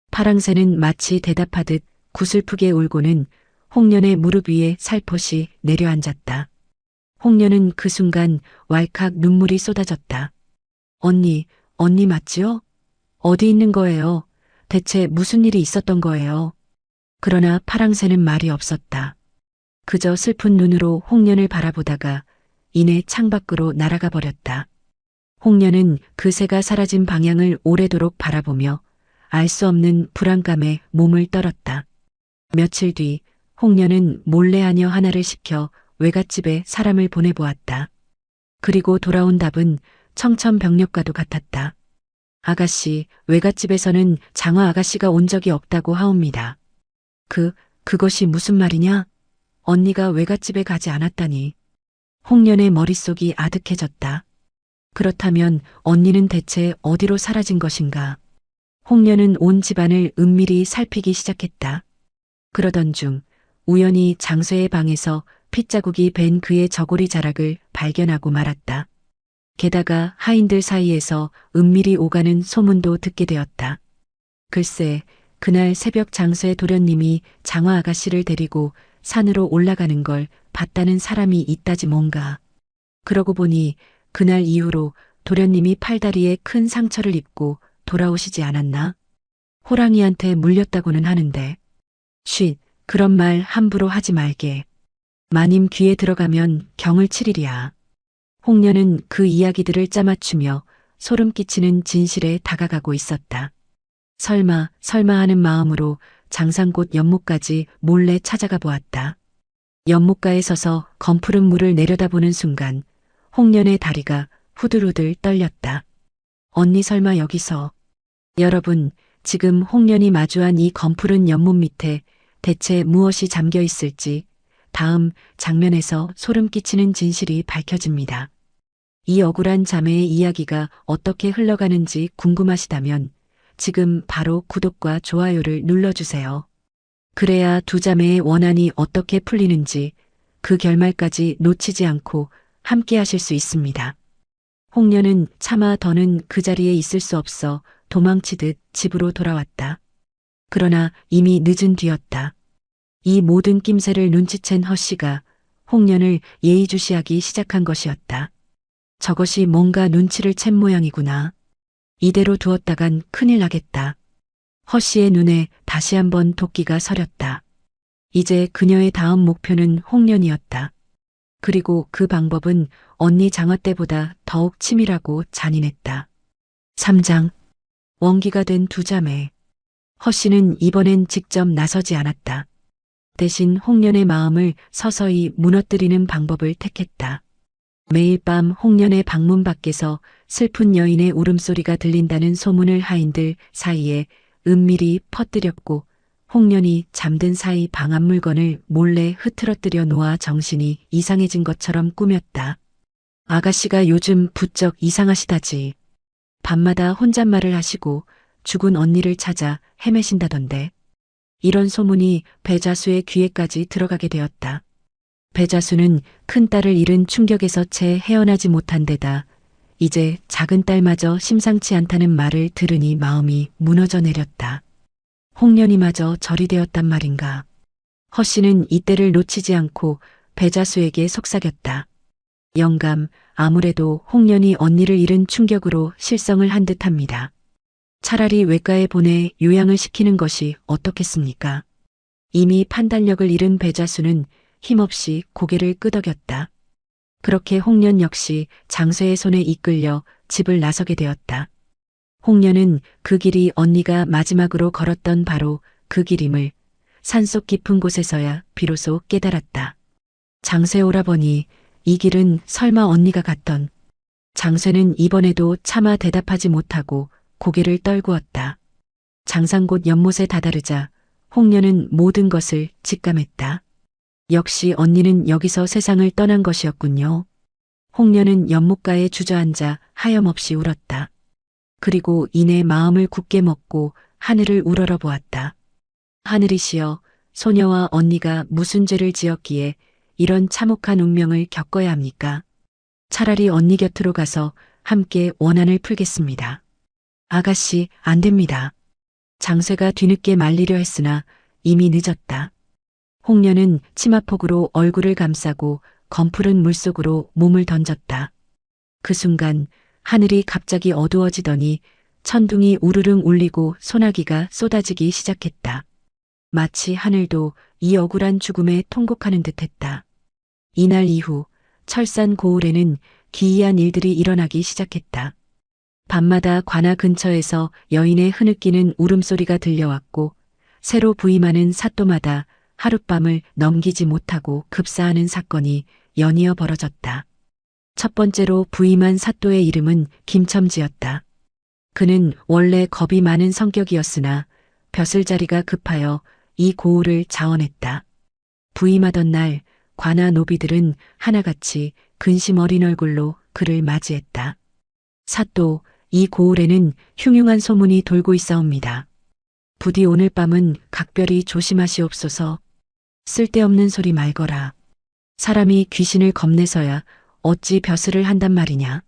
파랑새는 마치 대답하듯 구슬프게 울고는 홍련의 무릎 위에 살포시 내려앉았다. 홍련은 그 순간 왈칵 눈물이 쏟아졌다. 언니 맞지요? 어디 있는 거예요? 대체 무슨 일이 있었던 거예요? 그러나 파랑새는 말이 없었다. 그저 슬픈 눈으로 홍련을 바라보다가 이내 창밖으로 날아가 버렸다. 홍련은 그 새가 사라진 방향을 오래도록 바라보며 알 수 없는 불안감에 몸을 떨었다. 며칠 뒤 홍련은 몰래 아녀 하나를 시켜 외갓집에 사람을 보내보았다. 그리고 돌아온 답은 청천벽력과도 같았다. 아가씨, 외갓집에서는 장화 아가씨가 온 적이 없다고 하옵니다. 그것이 무슨 말이냐? 언니가 외갓집에 가지 않았다니. 홍련의 머릿속이 아득해졌다. 그렇다면 언니는 대체 어디로 사라진 것인가? 홍련은 온 집안을 은밀히 살피기 시작했다. 그러던 중 우연히 장쇠의 방에서 핏자국이 밴 그의 저고리 자락을 발견하고 말았다. 게다가 하인들 사이에서 은밀히 오가는 소문도 듣게 되었다. 글쎄, 그날 새벽 장쇠 도련님이 장화 아가씨를 데리고 산으로 올라가는 걸 봤다는 사람이 있다지 뭔가. 그러고 보니 그날 이후로 도련님이 팔다리에 큰 상처를 입고 돌아오시지 않았나? 호랑이한테 물렸다고는 하는데. 쉿, 그런 말 함부로 하지 말게. 마님 귀에 들어가면 경을 치리랴. 홍련은 그 이야기들을 짜맞추며 소름 끼치는 진실에 다가가고 있었다. 설마 하는 마음으로 장산곳 연못까지 몰래 찾아가 보았다. 연못가에 서서 검푸른 물을 내려다보는 순간 홍련의 다리가 후들후들 떨렸다. 언니 설마 여기서. 여러분, 지금 홍련이 마주한 이 검푸른 연못 밑에 대체 무엇이 잠겨 있을지 다음 장면에서 소름 끼치는 진실이 밝혀집니다. 이 억울한 자매의 이야기가 어떻게 흘러가는지 궁금하시다면 지금 바로 구독과 좋아요를 눌러주세요. 그래야 두 자매의 원한이 어떻게 풀리는지 그 결말까지 놓치지 않고 함께 하실 수 있습니다. 홍련은 차마 더는 그 자리에 있을 수 없어 도망치듯 집으로 돌아왔다. 그러나 이미 늦은 뒤였다. 이 모든 낌새를 눈치챈 허씨가 홍련을 예의주시하기 시작한 것이었다. 저것이 뭔가 눈치를 챈 모양이구나. 이대로 두었다간 큰일 나겠다. 허씨의 눈에 다시 한번 도끼가 서렸다. 이제 그녀의 다음 목표는 홍련이었다. 그리고 그 방법은 언니 장화 때보다 더욱 치밀하고 잔인했다. 3장. 원기가 된 두 자매. 허씨는 이번엔 직접 나서지 않았다. 대신 홍련의 마음을 서서히 무너뜨리는 방법을 택했다. 매일 밤 홍련의 방문 밖에서 슬픈 여인의 울음소리가 들린다는 소문을 하인들 사이에 은밀히 퍼뜨렸고 홍련이 잠든 사이 방 앞 물건을 몰래 흐트러뜨려 놓아 정신이 이상해진 것처럼 꾸몄다. 아가씨가 요즘 부쩍 이상하시다지. 밤마다 혼잣말을 하시고 죽은 언니를 찾아 헤매신다던데. 이런 소문이 배자수의 귀에까지 들어가게 되었다. 배자수는 큰딸을 잃은 충격에서 채 헤어나지 못한 데다 이제 작은 딸마저 심상치 않다는 말을 들으니 마음이 무너져 내렸다. 홍련이마저 절이 되었단 말인가. 허씨는 이때를 놓치지 않고 배자수에게 속삭였다. 영감, 아무래도 홍련이 언니를 잃은 충격으로 실성을 한 듯합니다. 차라리 외과에 보내 요양을 시키는 것이 어떻겠습니까? 이미 판단력을 잃은 배자수는 힘없이 고개를 끄덕였다. 그렇게 홍련 역시 장쇠의 손에 이끌려 집을 나서게 되었다. 홍련은 그 길이 언니가 마지막으로 걸었던 바로 그 길임을 산속 깊은 곳에서야 비로소 깨달았다. 장쇠 오라버니, 이 길은 설마 언니가 갔던. 장쇠는 이번에도 차마 대답하지 못하고 고개를 떨구었다. 장상곳 연못에 다다르자 홍련은 모든 것을 직감했다. 역시 언니는 여기서 세상을 떠난 것이었군요. 홍련은 연못가에 주저앉아 하염없이 울었다. 그리고 이내 마음을 굳게 먹고 하늘을 우러러 보았다. 하늘이시여, 소녀와 언니가 무슨 죄를 지었기에 이런 참혹한 운명을 겪어야 합니까? 차라리 언니 곁으로 가서 함께 원한을 풀겠습니다. 아가씨, 안 됩니다. 장쇠가 뒤늦게 말리려 했으나 이미 늦었다. 홍련은 치마폭으로 얼굴을 감싸고 검푸른 물속으로 몸을 던졌다. 그 순간 하늘이 갑자기 어두워지더니 천둥이 우르릉 울리고 소나기가 쏟아지기 시작했다. 마치 하늘도 이 억울한 죽음에 통곡하는 듯했다. 이날 이후 철산 고을에는 기이한 일들이 일어나기 시작했다. 밤마다 관아 근처에서 여인의 흐느끼는 울음소리가 들려왔고 새로 부임하는 사또마다 하룻밤을 넘기지 못하고 급사하는 사건이 연이어 벌어졌다. 첫 번째로 부임한 사또의 이름은 김첨지였다. 그는 원래 겁이 많은 성격이었으나 벼슬자리가 급하여 이 고을을 자원했다. 부임하던 날 관아 노비들은 하나같이 근심 어린 얼굴로 그를 맞이했다. 사또, 이 고을에는 흉흉한 소문이 돌고 있사옵니다. 부디 오늘 밤은 각별히 조심하시옵소서. 쓸데없는 소리 말거라. 사람이 귀신을 겁내서야 어찌 벼슬을 한단 말이냐.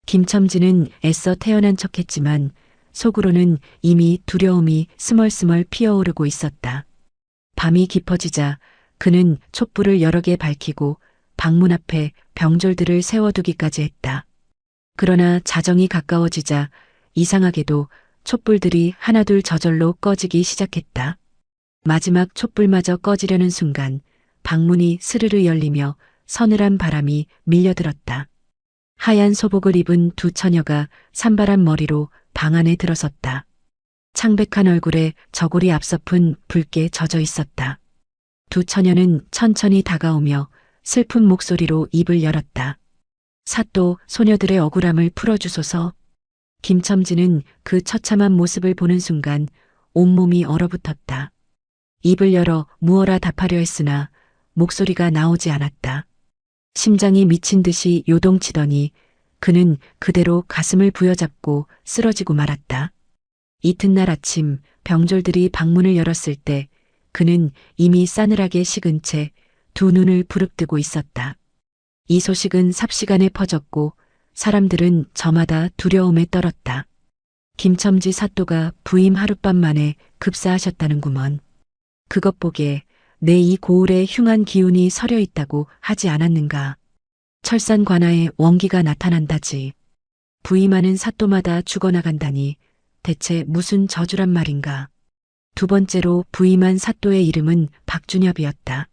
김첨지는 애써 태어난 척했지만 속으로는 이미 두려움이 스멀스멀 피어오르고 있었다. 밤이 깊어지자 그는 촛불을 여러 개 밝히고 방문 앞에 병졸들을 세워두기까지 했다. 그러나 자정이 가까워지자 이상하게도 촛불들이 하나둘 저절로 꺼지기 시작했다. 마지막 촛불마저 꺼지려는 순간 방문이 스르르 열리며 서늘한 바람이 밀려들었다. 하얀 소복을 입은 두 처녀가 산발한 머리로 방 안에 들어섰다. 창백한 얼굴에 저골이 앞서픈 붉게 젖어 있었다. 두 처녀는 천천히 다가오며 슬픈 목소리로 입을 열었다. 사또, 소녀들의 억울함을 풀어주소서. 김첨지는 그 처참한 모습을 보는 순간 온몸이 얼어붙었다. 입을 열어 무어라 답하려 했으나 목소리가 나오지 않았다. 심장이 미친 듯이 요동치더니 그는 그대로 가슴을 부여잡고 쓰러지고 말았다. 이튿날 아침 병졸들이 방문을 열었을 때 그는 이미 싸늘하게 식은 채 두 눈을 부릅뜨고 있었다. 이 소식은 삽시간에 퍼졌고 사람들은 저마다 두려움에 떨었다. 김첨지 사또가 부임 하룻밤 만에 급사하셨다는구먼. 그것 보게 내 이 고을에 흉한 기운이 서려 있다고 하지 않았는가. 철산 관아에 원기가 나타난다지. 부임하는 사또마다 죽어나간다니 대체 무슨 저주란 말인가. 두 번째로 부임한 사또의 이름은 박준엽이었다.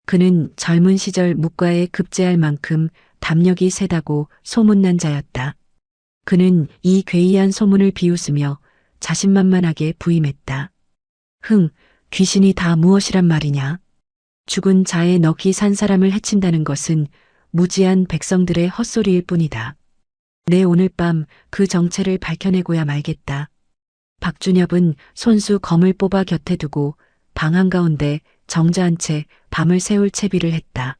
그는 젊은 시절 묵과에 급제할 만큼 담력이 세다고 소문난 자였다. 그는 이 괴이한 소문을 비웃으며 자신만만하게 부임했다. 귀신이 다 무엇이란 말이냐. 죽은 자의 넋이 산 사람을 해친다는 것은 무지한 백성들의 헛소리일 뿐이다. 내 오늘 밤 그 정체를 밝혀내고야 말겠다. 박준엽은 손수 검을 뽑아 곁에 두고 방 한가운데 정자한 채 밤을 새울 채비를 했다.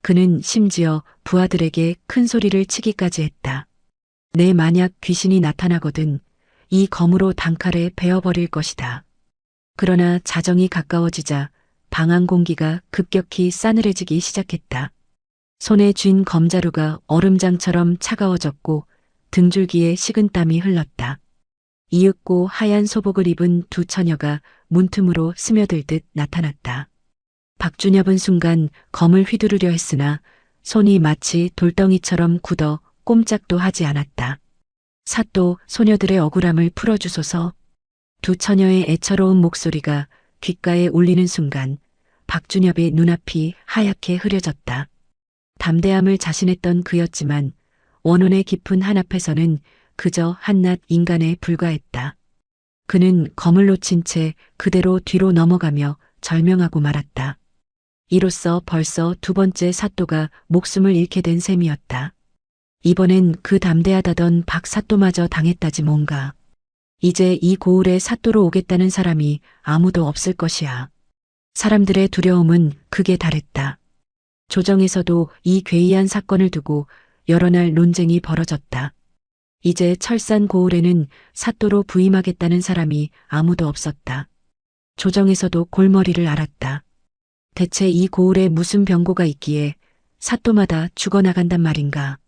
그는 심지어 부하들에게 큰 소리를 치기까지 했다. 내 만약 귀신이 나타나거든 이 검으로 단칼에 베어버릴 것이다. 그러나 자정이 가까워지자 방 안 공기가 급격히 싸늘해지기 시작했다. 손에 쥔 검자루가 얼음장처럼 차가워졌고 등줄기에 식은땀이 흘렀다. 이윽고 하얀 소복을 입은 두 처녀가 문틈으로 스며들듯 나타났다. 박준엽은 순간 검을 휘두르려 했으나 손이 마치 돌덩이처럼 굳어 꼼짝도 하지 않았다. 사또 소녀들의 억울함을 풀어주소서. 두 처녀의 애처로운 목소리가 귓가에 울리는 순간 박준엽의 눈앞이 하얗게 흐려졌다. 담대함을 자신했던 그였지만 원혼의 깊은 한앞에서는 그저 한낱 인간에 불과했다. 그는 검을 놓친 채 그대로 뒤로 넘어가며 절명하고 말았다. 이로써 벌써 두 번째 사또가 목숨을 잃게 된 셈이었다. 이번엔 그 담대하다던 박 사또마저 당했다지 뭔가. 이제 이 고을에 사또로 오겠다는 사람이 아무도 없을 것이야. 사람들의 두려움은 극에 달했다. 조정에서도 이 괴이한 사건을 두고 여러 날 논쟁이 벌어졌다. 이제 철산 고을에는 사또로 부임하겠다는 사람이 아무도 없었다. 조정에서도 골머리를 앓았다. 대체 이 고을에 무슨 병고가 있기에 사또마다 죽어나간단 말인가.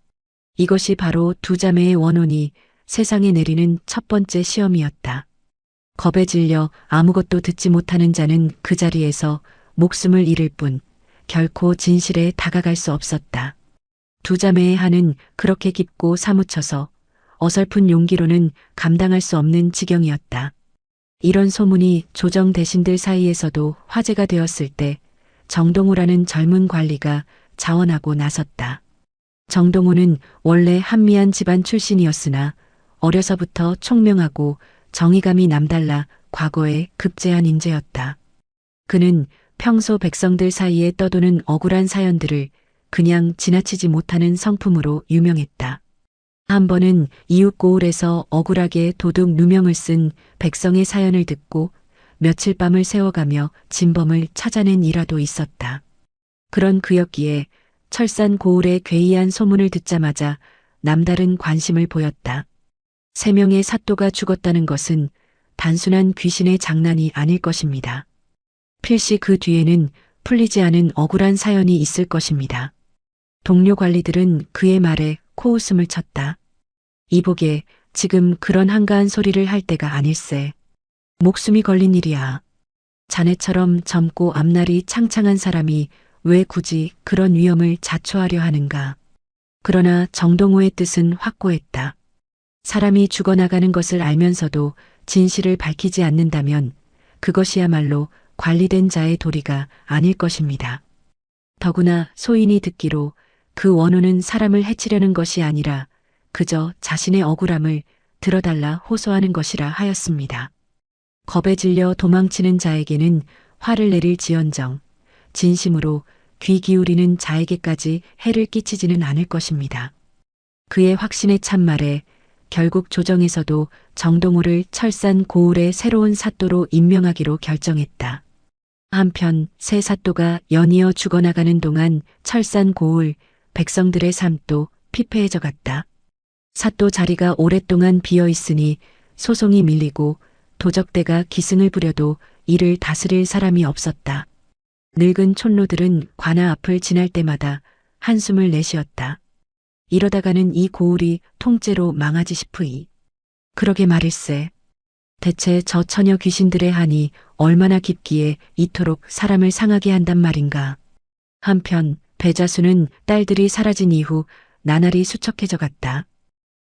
이것이 바로 두 자매의 원혼이 세상에 내리는 첫 번째 시험이었다. 겁에 질려 아무것도 듣지 못하는 자는 그 자리에서 목숨을 잃을 뿐 결코 진실에 다가갈 수 없었다. 두 자매의 한은 그렇게 깊고 사무쳐서 어설픈 용기로는 감당할 수 없는 지경이었다. 이런 소문이 조정 대신들 사이에서도 화제가 되었을 때 정동우라는 젊은 관리가 자원하고 나섰다. 정동우는 원래 한미한 집안 출신이었으나 어려서부터 총명하고 정의감이 남달라 과거에 급제한 인재였다. 그는 평소 백성들 사이에 떠도는 억울한 사연들을 그냥 지나치지 못하는 성품으로 유명했다. 한 번은 이웃 고을에서 억울하게 도둑 누명을 쓴 백성의 사연을 듣고 며칠 밤을 새워가며 진범을 찾아낸 일화도 있었다. 그런 그였기에 철산 고을의 괴이한 소문을 듣자마자 남다른 관심을 보였다. 3명의 사또가 죽었다는 것은 단순한 귀신의 장난이 아닐 것입니다. 필시 그 뒤에는 풀리지 않은 억울한 사연이 있을 것입니다. 동료 관리들은 그의 말에 코웃음을 쳤다. 이보게 지금 그런 한가한 소리를 할 때가 아닐세. 목숨이 걸린 일이야. 자네처럼 젊고 앞날이 창창한 사람이 왜 굳이 그런 위험을 자초하려 하는가. 그러나 정동호의 뜻은 확고했다. 사람이 죽어나가는 것을 알면서도 진실을 밝히지 않는다면 그것이야말로 관리된 자의 도리가 아닐 것입니다. 더구나 소인이 듣기로 그 원혼은 사람을 해치려는 것이 아니라 그저 자신의 억울함을 들어달라 호소하는 것이라 하였습니다. 겁에 질려 도망치는 자에게는 화를 내릴 지언정 진심으로 귀 기울이는 자에게까지 해를 끼치지는 않을 것입니다. 그의 확신에 찬말에 결국 조정에서도 정동호를 철산 고을의 새로운 사또로 임명하기로 결정했다. 한편 새 사또가 연이어 죽어나가는 동안 철산 고을 백성들의 삶도 피폐해져 갔다. 사또 자리가 오랫동안 비어 있으니 소송이 밀리고 도적대가 기승을 부려도 이를 다스릴 사람이 없었다. 늙은 촌로들은 관아 앞을 지날 때마다 한숨을 내쉬었다. 이러다가는 이 고을이 통째로 망하지 싶으이. 그러게 말일세. 대체 저 처녀 귀신들의 한이 얼마나 깊기에 이토록 사람을 상하게 한단 말인가. 한편 배자수는 딸들이 사라진 이후 나날이 수척해져 갔다.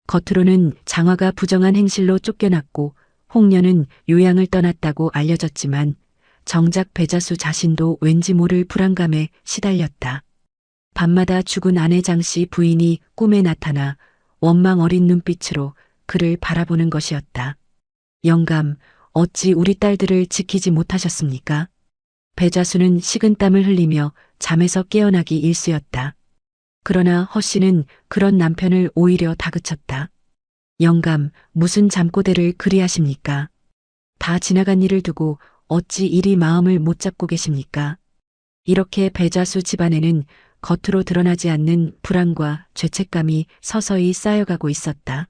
겉으로는 장화가 부정한 행실로 쫓겨났고 홍련은 요양을 떠났다고 알려졌지만 정작 배자수 자신도 왠지 모를 불안감에 시달렸다. 밤마다 죽은 아내 장씨 부인이 꿈에 나타나 원망 어린 눈빛으로 그를 바라보는 것이었다. 영감, 어찌 우리 딸들을 지키지 못하셨습니까? 배자수는 식은땀을 흘리며 잠에서 깨어나기 일쑤였다. 그러나 허씨는 그런 남편을 오히려 다그쳤다. 영감, 무슨 잠꼬대를 그리 하십니까? 다 지나간 일을 두고 어찌 이리 마음을 못 잡고 계십니까? 이렇게 배자수 집안에는 겉으로 드러나지 않는 불안과 죄책감이 서서히 쌓여가고 있었다.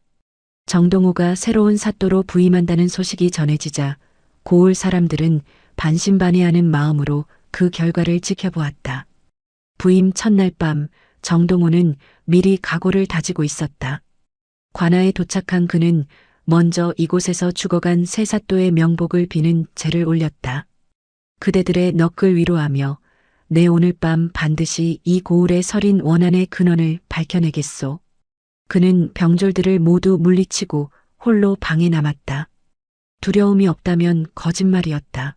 정동호가 새로운 사또로 부임한다는 소식이 전해지자 고을 사람들은 반신반의하는 마음으로 그 결과를 지켜보았다. 부임 첫날 밤 정동호는 미리 각오를 다지고 있었다. 관아에 도착한 그는 먼저 이곳에서 죽어간 새 사또의 명복을 비는 제를 올렸다. 그대들의 넋을 위로하며 내 오늘 밤 반드시 이 고을에 서린 원한의 근원을 밝혀내겠소. 그는 병졸들을 모두 물리치고 홀로 방에 남았다. 두려움이 없다면 거짓말이었다.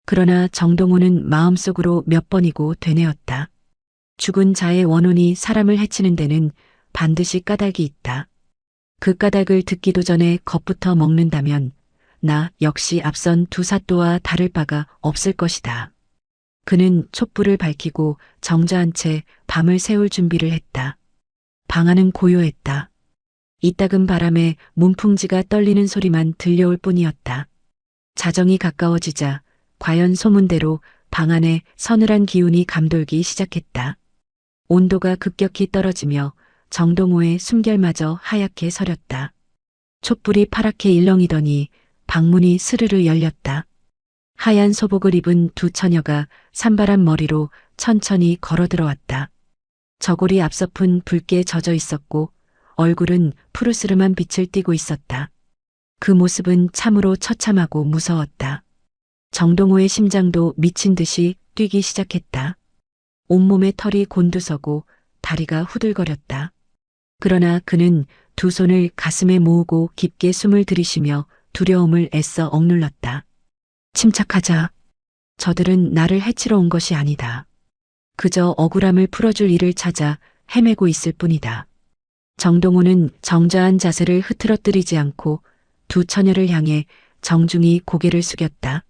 그러나 정동호는 마음속으로 몇 번이고 되뇌었다. 죽은 자의 원혼이 사람을 해치는 데는 반드시 까닭이 있다. 그 까닭을 듣기도 전에 겁부터 먹는다면 나 역시 앞선 두 사또와 다를 바가 없을 것이다. 그는 촛불을 밝히고 정자한 채 밤을 새울 준비를 했다. 방 안은 고요했다. 이따금 바람에 문풍지가 떨리는 소리만 들려올 뿐이었다. 자정이 가까워지자 과연 소문대로 방 안에 서늘한 기운이 감돌기 시작했다. 온도가 급격히 떨어지며 정동호의 숨결마저 하얗게 서렸다. 촛불이 파랗게 일렁이더니 방문이 스르르 열렸다. 하얀 소복을 입은 두 처녀가 산발한 머리로 천천히 걸어 들어왔다. 저골이 앞서픈 붉게 젖어 있었고 얼굴은 푸르스름한 빛을 띠고 있었다. 그 모습은 참으로 처참하고 무서웠다. 정동호의 심장도 미친 듯이 뛰기 시작했다. 온몸에 털이 곤두서고 다리가 후들거렸다. 그러나 그는 두 손을 가슴에 모으고 깊게 숨을 들이쉬며 두려움을 애써 억눌렀다. 침착하자. 저들은 나를 해치러 온 것이 아니다. 그저 억울함을 풀어줄 일을 찾아 헤매고 있을 뿐이다. 정동호는 정자한 자세를 흐트러뜨리지 않고 두 처녀를 향해 정중히 고개를 숙였다.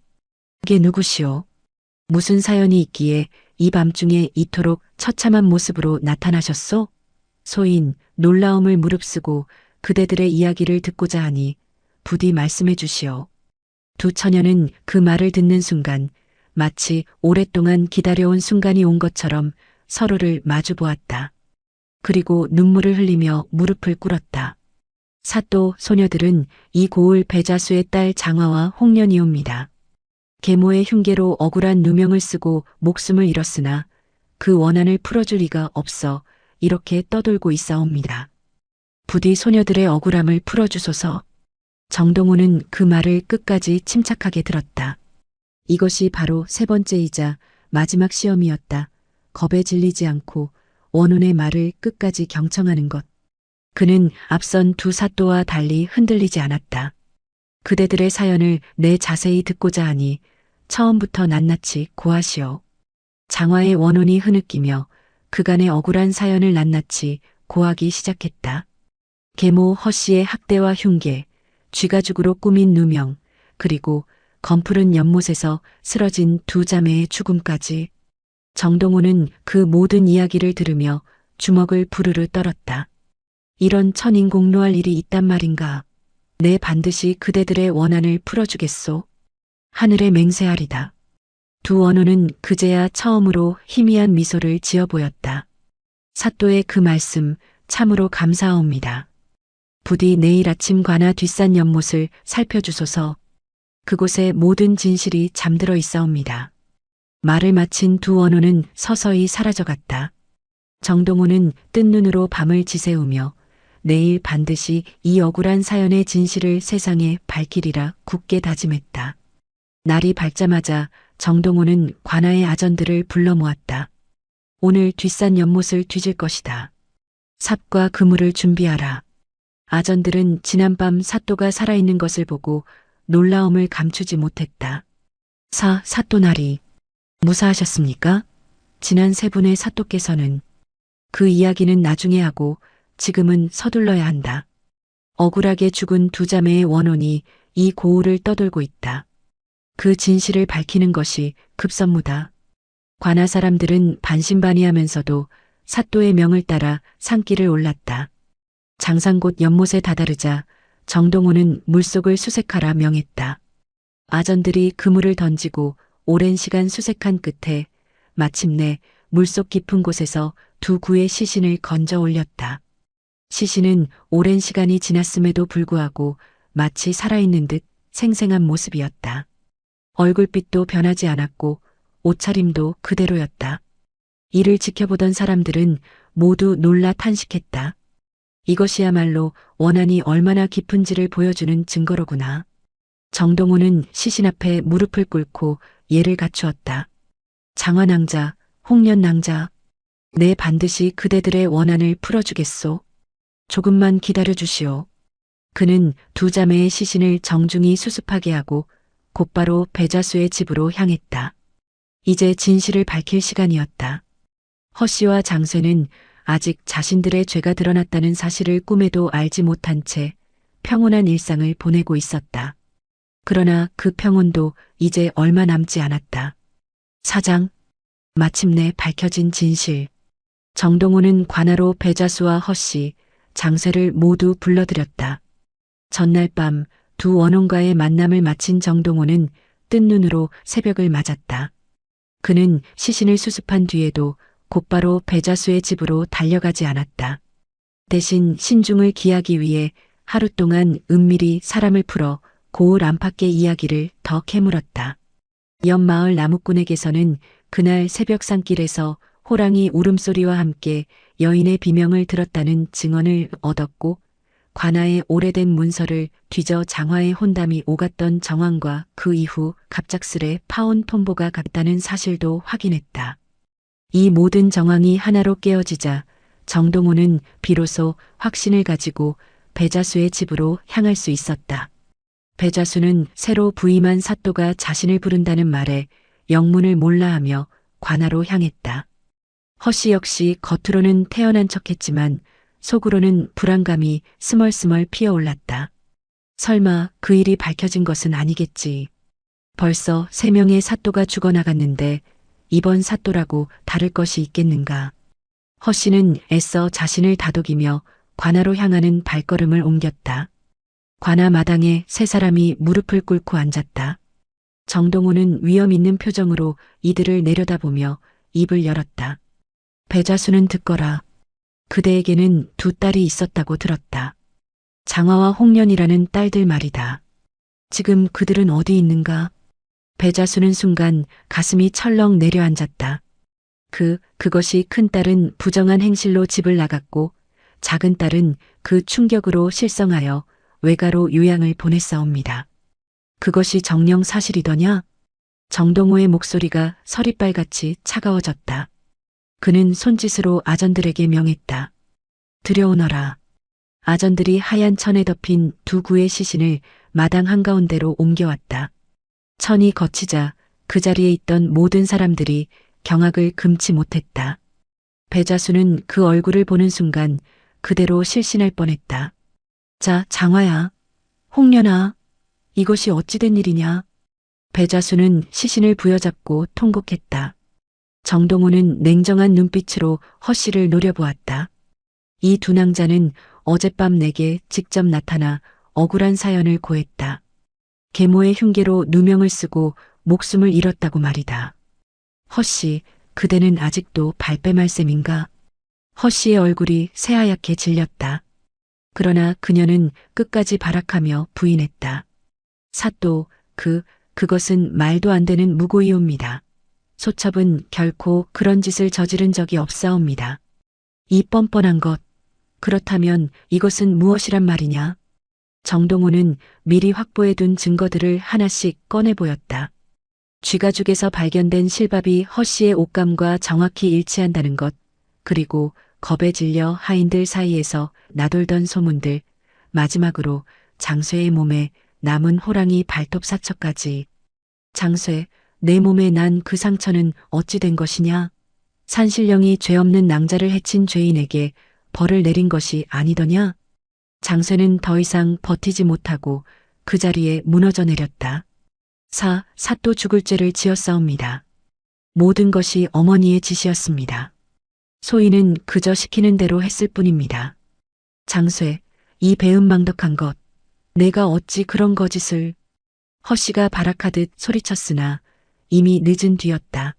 그게 누구시오? 무슨 사연이 있기에 이 밤중에 이토록 처참한 모습으로 나타나셨소? 소인 놀라움을 무릅쓰고 그대들의 이야기를 듣고자 하니 부디 말씀해 주시오. 두 처녀는 그 말을 듣는 순간 마치 오랫동안 기다려온 순간이 온 것처럼 서로를 마주 보았다. 그리고 눈물을 흘리며 무릎을 꿇었다. 사또 소녀들은 이 고을 배자수의 딸 장화와 홍련이옵니다. 계모의 흉계로 억울한 누명을 쓰고 목숨을 잃었으나 그 원한을 풀어줄 리가 없어 이렇게 떠돌고 있사옵니다. 부디 소녀들의 억울함을 풀어주소서. 정동호는 그 말을 끝까지 침착하게 들었다. 이것이 바로 세 번째이자 마지막 시험이었다. 겁에 질리지 않고 원혼의 말을 끝까지 경청하는 것. 그는 앞선 두 사또와 달리 흔들리지 않았다. 그대들의 사연을 내 자세히 듣고자 하니 처음부터 낱낱이 고하시오. 장화의 원혼이 흐느끼며 그간의 억울한 사연을 낱낱이 고하기 시작했다. 계모 허씨의 학대와 흉계, 쥐가죽으로 꾸민 누명, 그리고 검푸른 연못에서 쓰러진 두 자매의 죽음까지. 정동호는 그 모든 이야기를 들으며 주먹을 부르르 떨었다. 이런 천인공노할 일이 있단 말인가. 내 반드시 그대들의 원한을 풀어주겠소. 하늘에 맹세하리다. 두 원혼은 그제야 처음으로 희미한 미소를 지어 보였다. 사또의 그 말씀 참으로 감사하옵니다. 부디 내일 아침 관아 뒷산 연못을 살펴주소서. 그곳에 모든 진실이 잠들어 있사옵니다. 말을 마친 두 원혼은 서서히 사라져갔다. 정동호는 뜬 눈으로 밤을 지새우며 내일 반드시 이 억울한 사연의 진실을 세상에 밝히리라 굳게 다짐했다. 날이 밝자마자 정동호는 관아의 아전들을 불러 모았다. 오늘 뒷산 연못을 뒤질 것이다. 삽과 그물을 준비하라. 아전들은 지난밤 사또가 살아있는 것을 보고 놀라움을 감추지 못했다. 사또나리, 무사하셨습니까? 지난 세 분의 사또께서는 그 이야기는 나중에 하고 지금은 서둘러야 한다. 억울하게 죽은 두 자매의 원혼이 이 고을을 떠돌고 있다. 그 진실을 밝히는 것이 급선무다. 관아 사람들은 반신반의하면서도 사또의 명을 따라 산길을 올랐다. 장상곳 연못에 다다르자 정동호는 물속을 수색하라 명했다. 아전들이 그물을 던지고 오랜 시간 수색한 끝에 마침내 물속 깊은 곳에서 두 구의 시신을 건져 올렸다. 시신은 오랜 시간이 지났음에도 불구하고 마치 살아있는 듯 생생한 모습이었다. 얼굴빛도 변하지 않았고 옷차림도 그대로였다. 이를 지켜보던 사람들은 모두 놀라 탄식했다. 이것이야말로 원한이 얼마나 깊은지를 보여주는 증거로구나. 정동호는 시신 앞에 무릎을 꿇고 예를 갖추었다. 장화낭자, 홍련낭자, 내 반드시 그대들의 원한을 풀어주겠소. 조금만 기다려 주시오. 그는 두 자매의 시신을 정중히 수습하게 하고 곧바로 배자수의 집으로 향했다. 이제 진실을 밝힐 시간이었다. 허씨와 장쇠는 아직 자신들의 죄가 드러났다는 사실을 꿈에도 알지 못한 채 평온한 일상을 보내고 있었다. 그러나 그 평온도 이제 얼마 남지 않았다. 사장, 마침내 밝혀진 진실. 정동호는 관아로 배자수와 허씨, 장쇠를 모두 불러들였다. 전날 밤 두 원혼과의 만남을 마친 정동호는 뜬 눈으로 새벽을 맞았다. 그는 시신을 수습한 뒤에도 곧바로 배자수의 집으로 달려가지 않았다. 대신 신중을 기하기 위해 하루 동안 은밀히 사람을 풀어 고을 안팎의 이야기를 더 캐물었다. 옆마을 나무꾼에게서는 그날 새벽 산길에서 호랑이 울음소리와 함께 여인의 비명을 들었다는 증언을 얻었고 관아의 오래된 문서를 뒤져 장화의 혼담이 오갔던 정황과 그 이후 갑작스레 파온 통보가 갔다는 사실도 확인했다. 이 모든 정황이 하나로 깨어지자 정동호는 비로소 확신을 가지고 배자수의 집으로 향할 수 있었다. 배자수는 새로 부임한 사또가 자신을 부른다는 말에 영문을 몰라하며 관아로 향했다. 허씨 역시 겉으로는 태연한 척했지만 속으로는 불안감이 스멀스멀 피어올랐다. 설마 그 일이 밝혀진 것은 아니겠지. 벌써 3명의 사또가 죽어나갔는데 이번 사또라고 다를 것이 있겠는가. 허씨는 애써 자신을 다독이며 관아로 향하는 발걸음을 옮겼다. 관아 마당에 세 사람이 무릎을 꿇고 앉았다. 정동호는 위험 있는 표정으로 이들을 내려다보며 입을 열었다. 배자수는 듣거라. 그대에게는 두 딸이 있었다고 들었다. 장화와 홍련이라는 딸들 말이다. 지금 그들은 어디 있는가? 배자수는 순간 가슴이 철렁 내려앉았다. 그것이 큰 딸은 부정한 행실로 집을 나갔고 작은 딸은 그 충격으로 실성하여 외가로 요양을 보냈사옵니다. 그것이 정녕 사실이더냐? 정동호의 목소리가 서리빨같이 차가워졌다. 그는 손짓으로 아전들에게 명했다. 들여오너라. 아전들이 하얀 천에 덮인 두 구의 시신을 마당 한가운데로 옮겨왔다. 천이 거치자 그 자리에 있던 모든 사람들이 경악을 금치 못했다. 배자수는 그 얼굴을 보는 순간 그대로 실신할 뻔했다. 자, 장화야, 홍련아, 이것이 어찌된 일이냐? 배자수는 시신을 부여잡고 통곡했다. 정동호는 냉정한 눈빛으로 허씨를 노려보았다. 이 두 낭자는 어젯밤 내게 직접 나타나 억울한 사연을 고했다. 계모의 흉계로 누명을 쓰고 목숨을 잃었다고 말이다. 허씨, 그대는 아직도 발뺌할 셈인가? 허씨의 얼굴이 새하얗게 질렸다. 그러나 그녀는 끝까지 발악하며 부인했다. 사또, 그것은 말도 안 되는 무고이옵니다. 소첩은 결코 그런 짓을 저지른 적이 없사옵니다. 이 뻔뻔한 것. 그렇다면 이것은 무엇이란 말이냐? 정동호는 미리 확보해둔 증거들을 하나씩 꺼내 보였다. 쥐가죽에서 발견된 실밥이 허 씨의 옷감과 정확히 일치한다는 것, 그리고 겁에 질려 하인들 사이에서 나돌던 소문들, 마지막으로 장쇠의 몸에 남은 호랑이 발톱 사처까지. 장쇠, 내 몸에 난 그 상처는 어찌 된 것이냐? 산신령이 죄 없는 낭자를 해친 죄인에게 벌을 내린 것이 아니더냐? 장쇠는 더 이상 버티지 못하고 그 자리에 무너져 내렸다. 사또 죽을 죄를 지었사옵니다. 모든 것이 어머니의 짓이었습니다. 소인은 그저 시키는 대로 했을 뿐입니다. 장쇠, 이 배은망덕한 것. 내가 어찌 그런 거짓을. 허 씨가 발악하듯 소리쳤으나 이미 늦은 뒤였다.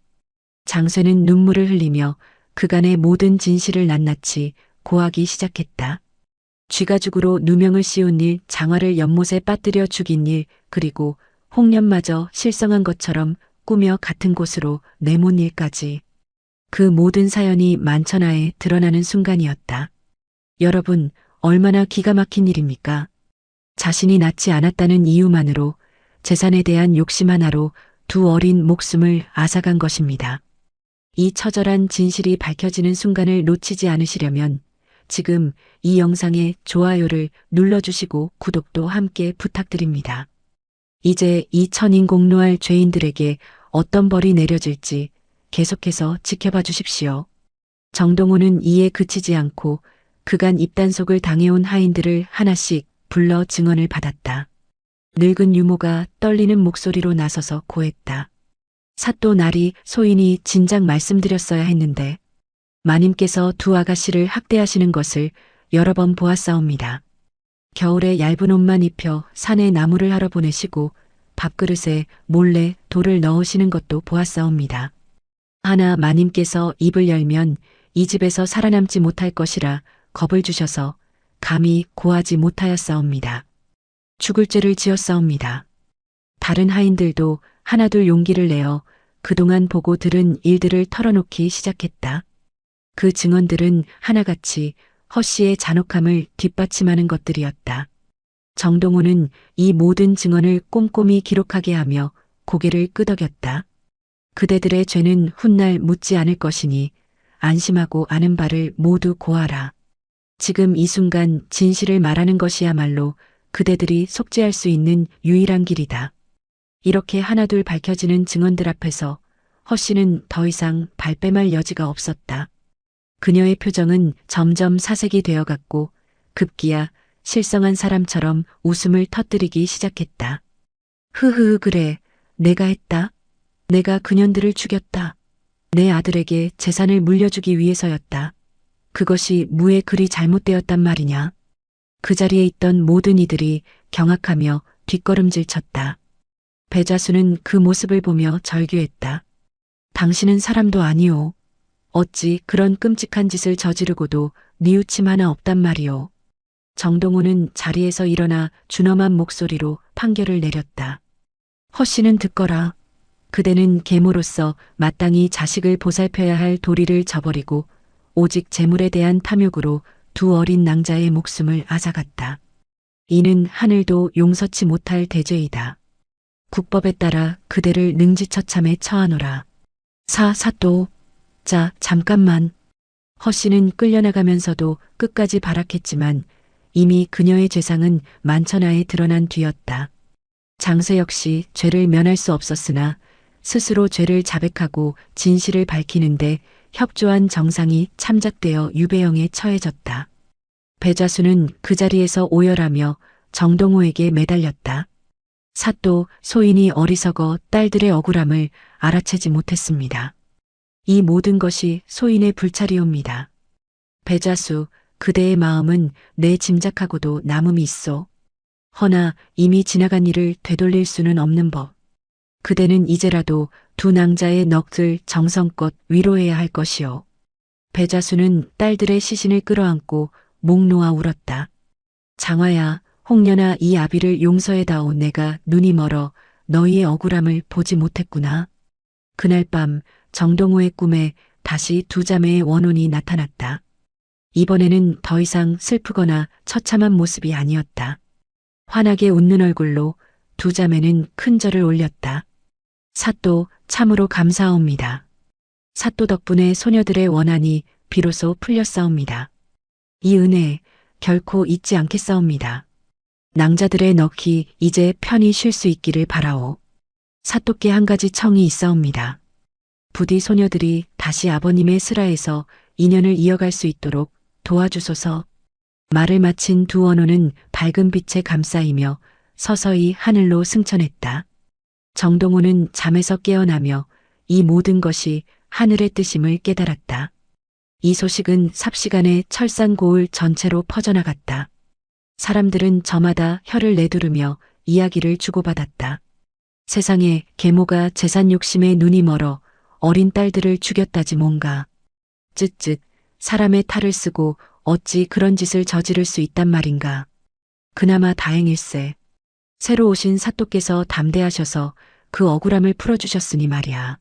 장쇠는 눈물을 흘리며 그간의 모든 진실을 낱낱이 고하기 시작했다. 쥐가죽으로 누명을 씌운 일, 장화를 연못에 빠뜨려 죽인 일, 그리고 홍련마저 실성한 것처럼 꾸며 같은 곳으로 내몬 일까지. 그 모든 사연이 만천하에 드러나는 순간이었다. 여러분, 얼마나 기가 막힌 일입니까? 자신이 낳지 않았다는 이유만으로 재산에 대한 욕심 하나로 두 어린 목숨을 앗아간 것입니다. 이 처절한 진실이 밝혀지는 순간을 놓치지 않으시려면 지금 이 영상에 좋아요를 눌러주시고 구독도 함께 부탁드립니다. 이제 이 천인공노할 죄인들에게 어떤 벌이 내려질지 계속해서 지켜봐 주십시오. 정동호는 이에 그치지 않고 그간 입단속을 당해온 하인들을 하나씩 불러 증언을 받았다. 늙은 유모가 떨리는 목소리로 나서서 고했다. 사또 나리 소인이 진작 말씀드렸어야 했는데 마님께서 두 아가씨를 학대하시는 것을 여러 번 보았사옵니다. 겨울에 얇은 옷만 입혀 산에 나무를 하러 보내시고 밥그릇에 몰래 돌을 넣으시는 것도 보았사옵니다. 하나 마님께서 입을 열면 이 집에서 살아남지 못할 것이라 겁을 주셔서 감히 고하지 못하였사옵니다. 죽을 죄를 지었사옵니다. 다른 하인들도 하나둘 용기를 내어 그동안 보고 들은 일들을 털어놓기 시작했다. 그 증언들은 하나같이 허 씨의 잔혹함을 뒷받침하는 것들이었다. 정동호는 이 모든 증언을 꼼꼼히 기록하게 하며 고개를 끄덕였다. 그대들의 죄는 훗날 묻지 않을 것이니 안심하고 아는 바를 모두 고하라. 지금 이 순간 진실을 말하는 것이야말로 그대들이 속죄할 수 있는 유일한 길이다. 이렇게 하나둘 밝혀지는 증언들 앞에서 허 씨는 더 이상 발뺌할 여지가 없었다. 그녀의 표정은 점점 사색이 되어갔고 급기야 실성한 사람처럼 웃음을 터뜨리기 시작했다. 흐흐 그래, 내가 했다. 내가 그년들을 죽였다. 내 아들에게 재산을 물려주기 위해서였다. 그것이 무에 그리 잘못되었단 말이냐. 그 자리에 있던 모든 이들이 경악하며 뒷걸음질 쳤다. 배자수는 그 모습을 보며 절규했다. 당신은 사람도 아니오. 어찌 그런 끔찍한 짓을 저지르고도 뉘우침 하나 없단 말이오. 정동호는 자리에서 일어나 준엄한 목소리로 판결을 내렸다. 허 씨는 듣거라. 그대는 계모로서 마땅히 자식을 보살펴야 할 도리를 저버리고 오직 재물에 대한 탐욕으로 두 어린 낭자의 목숨을 앗아갔다. 이는 하늘도 용서치 못할 대죄이다. 국법에 따라 그대를 능지처참에 처하노라. 사또. 자, 잠깐만. 허 씨는 끌려나가면서도 끝까지 발악했지만 이미 그녀의 죄상은 만천하에 드러난 뒤였다. 장쇠 역시 죄를 면할 수 없었으나 스스로 죄를 자백하고 진실을 밝히는데 협조한 정상이 참작되어 유배형에 처해졌다. 배자수는 그 자리에서 오열하며 정동호에게 매달렸다. 사또 소인이 어리석어 딸들의 억울함을 알아채지 못했습니다. 이 모든 것이 소인의 불찰이옵니다. 배자수, 그대의 마음은 내 짐작하고도 남음이 있소. 허나 이미 지나간 일을 되돌릴 수는 없는 법. 그대는 이제라도 두 낭자의 넋을 정성껏 위로해야 할 것이오. 배자수는 딸들의 시신을 끌어안고 목 놓아 울었다. 장화야, 홍련아 이 아비를 용서해다오. 내가 눈이 멀어 너희의 억울함을 보지 못했구나. 그날 밤 정동호의 꿈에 다시 두 자매의 원혼이 나타났다. 이번에는 더 이상 슬프거나 처참한 모습이 아니었다. 환하게 웃는 얼굴로 두 자매는 큰 절을 올렸다. 사또 참으로 감사합니다. 사또 덕분에 소녀들의 원한이 비로소 풀렸사옵니다. 이 은혜 결코 잊지 않겠사옵니다. 낭자들의 넋이 이제 편히 쉴 수 있기를 바라오. 사또께 한 가지 청이 있사옵니다. 부디 소녀들이 다시 아버님의 슬하에서 인연을 이어갈 수 있도록 도와주소서. 말을 마친 두 원호는 밝은 빛에 감싸이며 서서히 하늘로 승천했다. 정동호는 잠에서 깨어나며 이 모든 것이 하늘의 뜻임을 깨달았다. 이 소식은 삽시간에 철산고을 전체로 퍼져나갔다. 사람들은 저마다 혀를 내두르며 이야기를 주고받았다. 세상에 계모가 재산 욕심에 눈이 멀어 어린 딸들을 죽였다지 뭔가. 쯧쯧 사람의 탈을 쓰고 어찌 그런 짓을 저지를 수 있단 말인가. 그나마 다행일세. 새로 오신 사또께서 담대하셔서 그 억울함을 풀어주셨으니 말이야.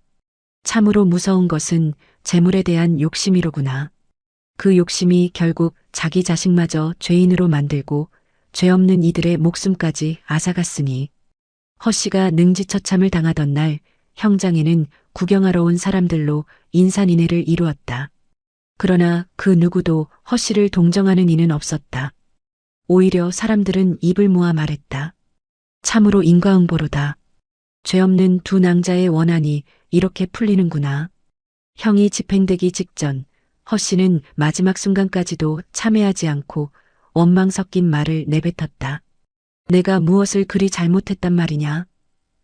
참으로 무서운 것은 재물에 대한 욕심이로구나. 그 욕심이 결국 자기 자식마저 죄인으로 만들고 죄 없는 이들의 목숨까지 앗아갔으니. 허씨가 능지처참을 당하던 날 형장에는 구경하러 온 사람들로 인산인해를 이루었다. 그러나 그 누구도 허씨를 동정하는 이는 없었다. 오히려 사람들은 입을 모아 말했다. 참으로 인과응보로다. 죄 없는 두 낭자의 원한이 이렇게 풀리는구나. 형이 집행되기 직전 허씨는 마지막 순간까지도 참회하지 않고 원망 섞인 말을 내뱉었다. 내가 무엇을 그리 잘못했단 말이냐.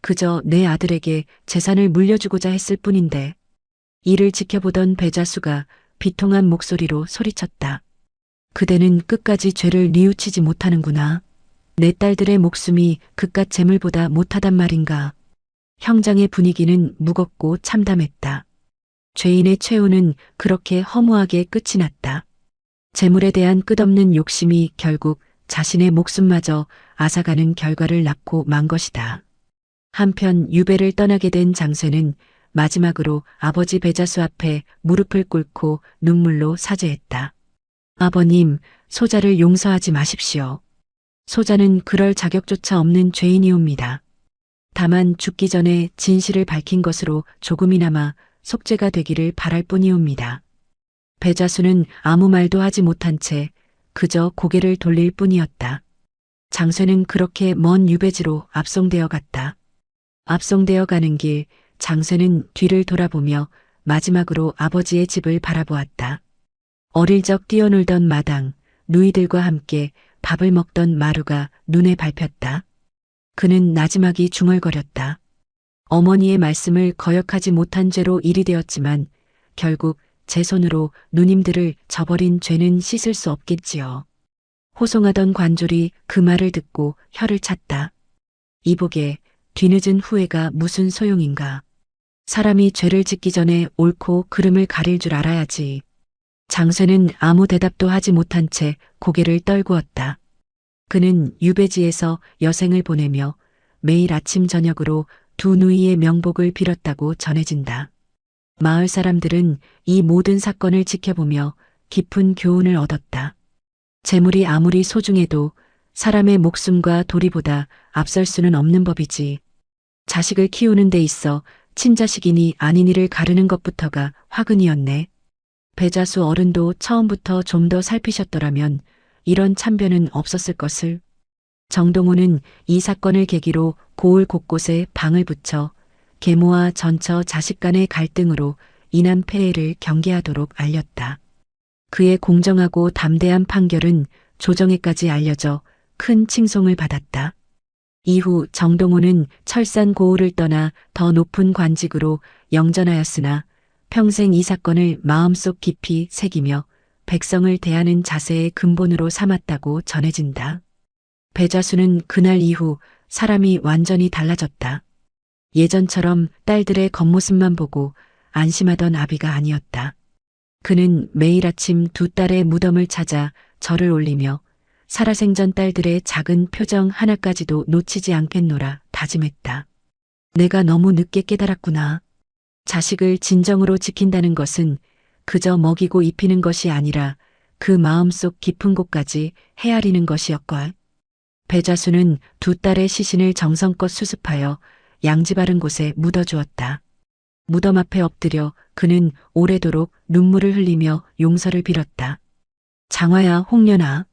그저 내 아들에게 재산을 물려주고자 했을 뿐인데. 이를 지켜보던 배자수가 비통한 목소리로 소리쳤다. 그대는 끝까지 죄를 뉘우치지 못하는구나. 내 딸들의 목숨이 그깟 재물보다 못하단 말인가. 형장의 분위기는 무겁고 참담했다. 죄인의 최후는 그렇게 허무하게 끝이 났다. 재물에 대한 끝없는 욕심이 결국 자신의 목숨마저 앗아가는 결과를 낳고 만 것이다. 한편 유배를 떠나게 된 장쇠는 마지막으로 아버지 배자수 앞에 무릎을 꿇고 눈물로 사죄했다. 아버님, 소자를 용서하지 마십시오. 소자는 그럴 자격조차 없는 죄인이옵니다. 다만 죽기 전에 진실을 밝힌 것으로 조금이나마 속죄가 되기를 바랄 뿐이옵니다. 배자수는 아무 말도 하지 못한 채 그저 고개를 돌릴 뿐이었다. 장쇠는 그렇게 먼 유배지로 압송되어 갔다. 압송되어 가는 길 장쇠는 뒤를 돌아보며 마지막으로 아버지의 집을 바라보았다. 어릴 적 뛰어놀던 마당, 누이들과 함께 밥을 먹던 마루가 눈에 밟혔다. 그는 나지막이 중얼거렸다. 어머니의 말씀을 거역하지 못한 죄로 일이 되었지만 결국 제 손으로 누님들을 저버린 죄는 씻을 수 없겠지요. 호송하던 관졸이 그 말을 듣고 혀를 찼다. 이복에 뒤늦은 후회가 무슨 소용인가. 사람이 죄를 짓기 전에 옳고 그름을 가릴 줄 알아야지. 장쇠는 아무 대답도 하지 못한 채 고개를 떨구었다. 그는 유배지에서 여생을 보내며 매일 아침 저녁으로 두 누이의 명복을 빌었다고 전해진다. 마을 사람들은 이 모든 사건을 지켜보며 깊은 교훈을 얻었다. 재물이 아무리 소중해도 사람의 목숨과 도리보다 앞설 수는 없는 법이지. 자식을 키우는 데 있어 친자식이니 아니니를 가르는 것부터가 화근이었네. 배자수 어른도 처음부터 좀 더 살피셨더라면 이런 참변은 없었을 것을. 정동호는 이 사건을 계기로 고을 곳곳에 방을 붙여 계모와 전처 자식 간의 갈등으로 인한 폐해를 경계하도록 알렸다. 그의 공정하고 담대한 판결은 조정에까지 알려져 큰 칭송을 받았다. 이후 정동호는 철산 고을을 떠나 더 높은 관직으로 영전하였으나 평생 이 사건을 마음속 깊이 새기며 백성을 대하는 자세의 근본으로 삼았다고 전해진다. 배자수는 그날 이후 사람이 완전히 달라졌다. 예전처럼 딸들의 겉모습만 보고 안심하던 아비가 아니었다. 그는 매일 아침 두 딸의 무덤을 찾아 절을 올리며 살아생전 딸들의 작은 표정 하나까지도 놓치지 않겠노라 다짐했다. 내가 너무 늦게 깨달았구나. 자식을 진정으로 지킨다는 것은 그저 먹이고 입히는 것이 아니라 그 마음속 깊은 곳까지 헤아리는 것이었걸. 배자수는 두 딸의 시신을 정성껏 수습하여 양지 바른 곳에 묻어주었다. 무덤 앞에 엎드려 그는 오래도록 눈물을 흘리며 용서를 빌었다. 장화야, 홍련아.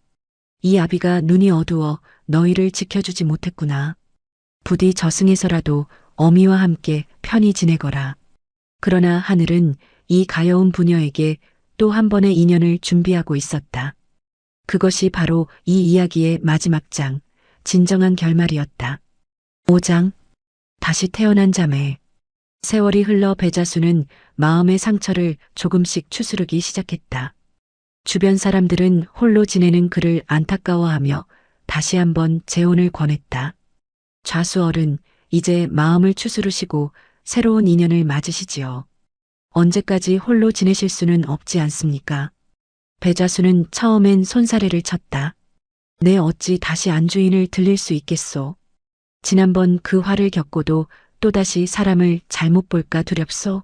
이 아비가 눈이 어두워 너희를 지켜주지 못했구나. 부디 저승에서라도 어미와 함께 편히 지내거라. 그러나 하늘은 이 가여운 부녀에게 또 한 번의 인연을 준비하고 있었다. 그것이 바로 이 이야기의 마지막 장, 진정한 결말이었다. 5장. 다시 태어난 자매. 세월이 흘러 배자수는 마음의 상처를 조금씩 추스르기 시작했다. 주변 사람들은 홀로 지내는 그를 안타까워하며 다시 한번 재혼을 권했다. 좌수 어른, 이제 마음을 추스르시고 새로운 인연을 맞으시지요. 언제까지 홀로 지내실 수는 없지 않습니까? 배자수는 처음엔 손사래를 쳤다. 내 어찌 다시 안주인을 들릴 수 있겠소. 지난번 그 화를 겪고도 또다시 사람을 잘못 볼까 두렵소.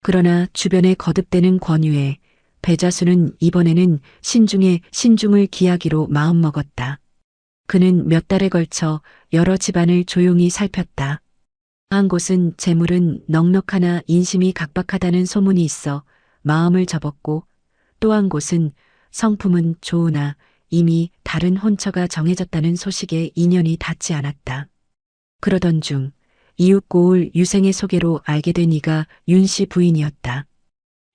그러나 주변에 거듭되는 권유에 배자수는 이번에는 신중에 신중을 기하기로 마음먹었다. 그는 몇 달에 걸쳐 여러 집안을 조용히 살폈다. 한 곳은 재물은 넉넉하나 인심이 각박하다는 소문이 있어 마음을 접었고, 또 한 곳은 성품은 좋으나 이미 다른 혼처가 정해졌다는 소식에 인연이 닿지 않았다. 그러던 중 이웃 고을 유생의 소개로 알게 된 이가 윤 씨 부인이었다.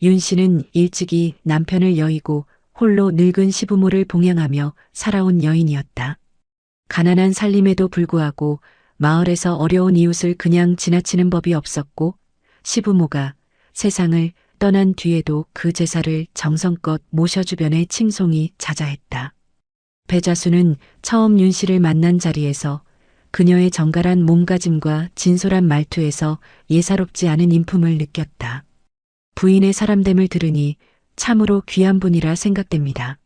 윤 씨는 일찍이 남편을 여의고 홀로 늙은 시부모를 봉양하며 살아온 여인이었다. 가난한 살림에도 불구하고 마을에서 어려운 이웃을 그냥 지나치는 법이 없었고, 시부모가 세상을 떠난 뒤에도 그 제사를 정성껏 모셔 주변에 칭송이 자자했다. 배자수는 처음 윤 씨를 만난 자리에서 그녀의 정갈한 몸가짐과 진솔한 말투에서 예사롭지 않은 인품을 느꼈다. 부인의 사람됨을 들으니 참으로 귀한 분이라 생각됩니다.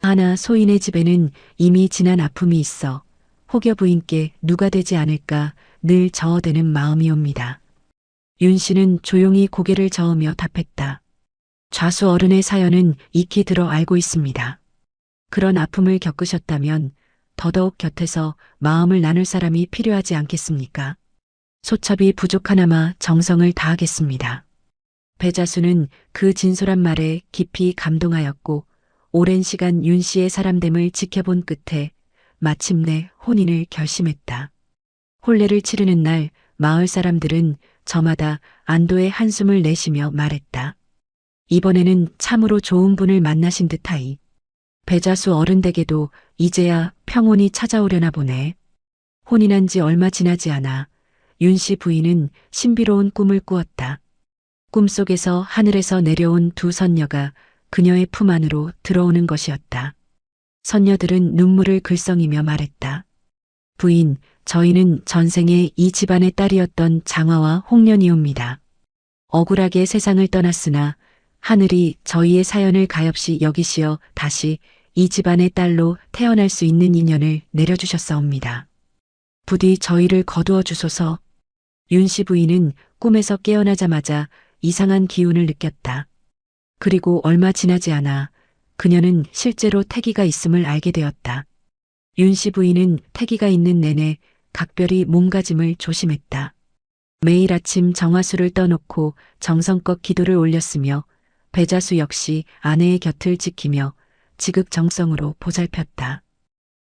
하나 소인의 집에는 이미 지난 아픔이 있어 혹여 부인께 누가 되지 않을까 늘 저어대는 마음이 옵니다. 윤 씨는 조용히 고개를 저으며 답했다. 좌수 어른의 사연은 익히 들어 알고 있습니다. 그런 아픔을 겪으셨다면 더더욱 곁에서 마음을 나눌 사람이 필요하지 않겠습니까? 소첩이 부족하나마 정성을 다하겠습니다. 배자수는 그 진솔한 말에 깊이 감동하였고, 오랜 시간 윤 씨의 사람됨을 지켜본 끝에 마침내 혼인을 결심했다. 혼례를 치르는 날 마을 사람들은 저마다 안도의 한숨을 내쉬며 말했다. 이번에는 참으로 좋은 분을 만나신 듯하이. 배자수 어른 댁에도 이제야 평온이 찾아오려나 보네. 혼인한 지 얼마 지나지 않아 윤 씨 부인은 신비로운 꿈을 꾸었다. 꿈속에서 하늘에서 내려온 두 선녀가 그녀의 품 안으로 들어오는 것이었다. 선녀들은 눈물을 글썽이며 말했다. 부인, 저희는 전생에 이 집안의 딸이었던 장화와 홍련이옵니다. 억울하게 세상을 떠났으나 하늘이 저희의 사연을 가엾이 여기시어 다시 이 집안의 딸로 태어날 수 있는 인연을 내려주셨사옵니다. 부디 저희를 거두어 주소서. 윤 씨 부인은 꿈에서 깨어나자마자 이상한 기운을 느꼈다. 그리고 얼마 지나지 않아 그녀는 실제로 태기가 있음을 알게 되었다. 윤 씨 부인은 태기가 있는 내내 각별히 몸가짐을 조심했다. 매일 아침 정화수를 떠놓고 정성껏 기도를 올렸으며, 배자수 역시 아내의 곁을 지키며 지극정성으로 보살폈다.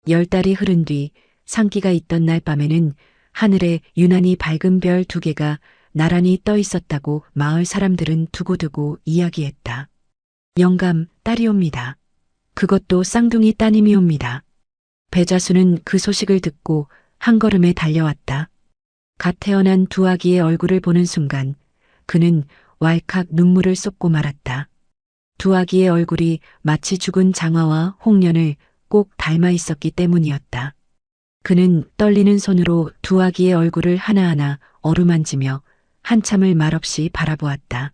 10달이 흐른 뒤 상기가 있던 날 밤에는 하늘에 유난히 밝은 별 2개가 나란히 떠 있었다고 마을 사람들은 두고두고 이야기했다. 영감, 딸이옵니다. 그것도 쌍둥이 따님이옵니다. 배자수는 그 소식을 듣고 한 걸음에 달려왔다. 갓 태어난 두 아기의 얼굴을 보는 순간 그는 왈칵 눈물을 쏟고 말았다. 두 아기의 얼굴이 마치 죽은 장화와 홍련을 꼭 닮아 있었기 때문이었다. 그는 떨리는 손으로 두 아기의 얼굴을 하나하나 어루만지며 한참을 말없이 바라보았다.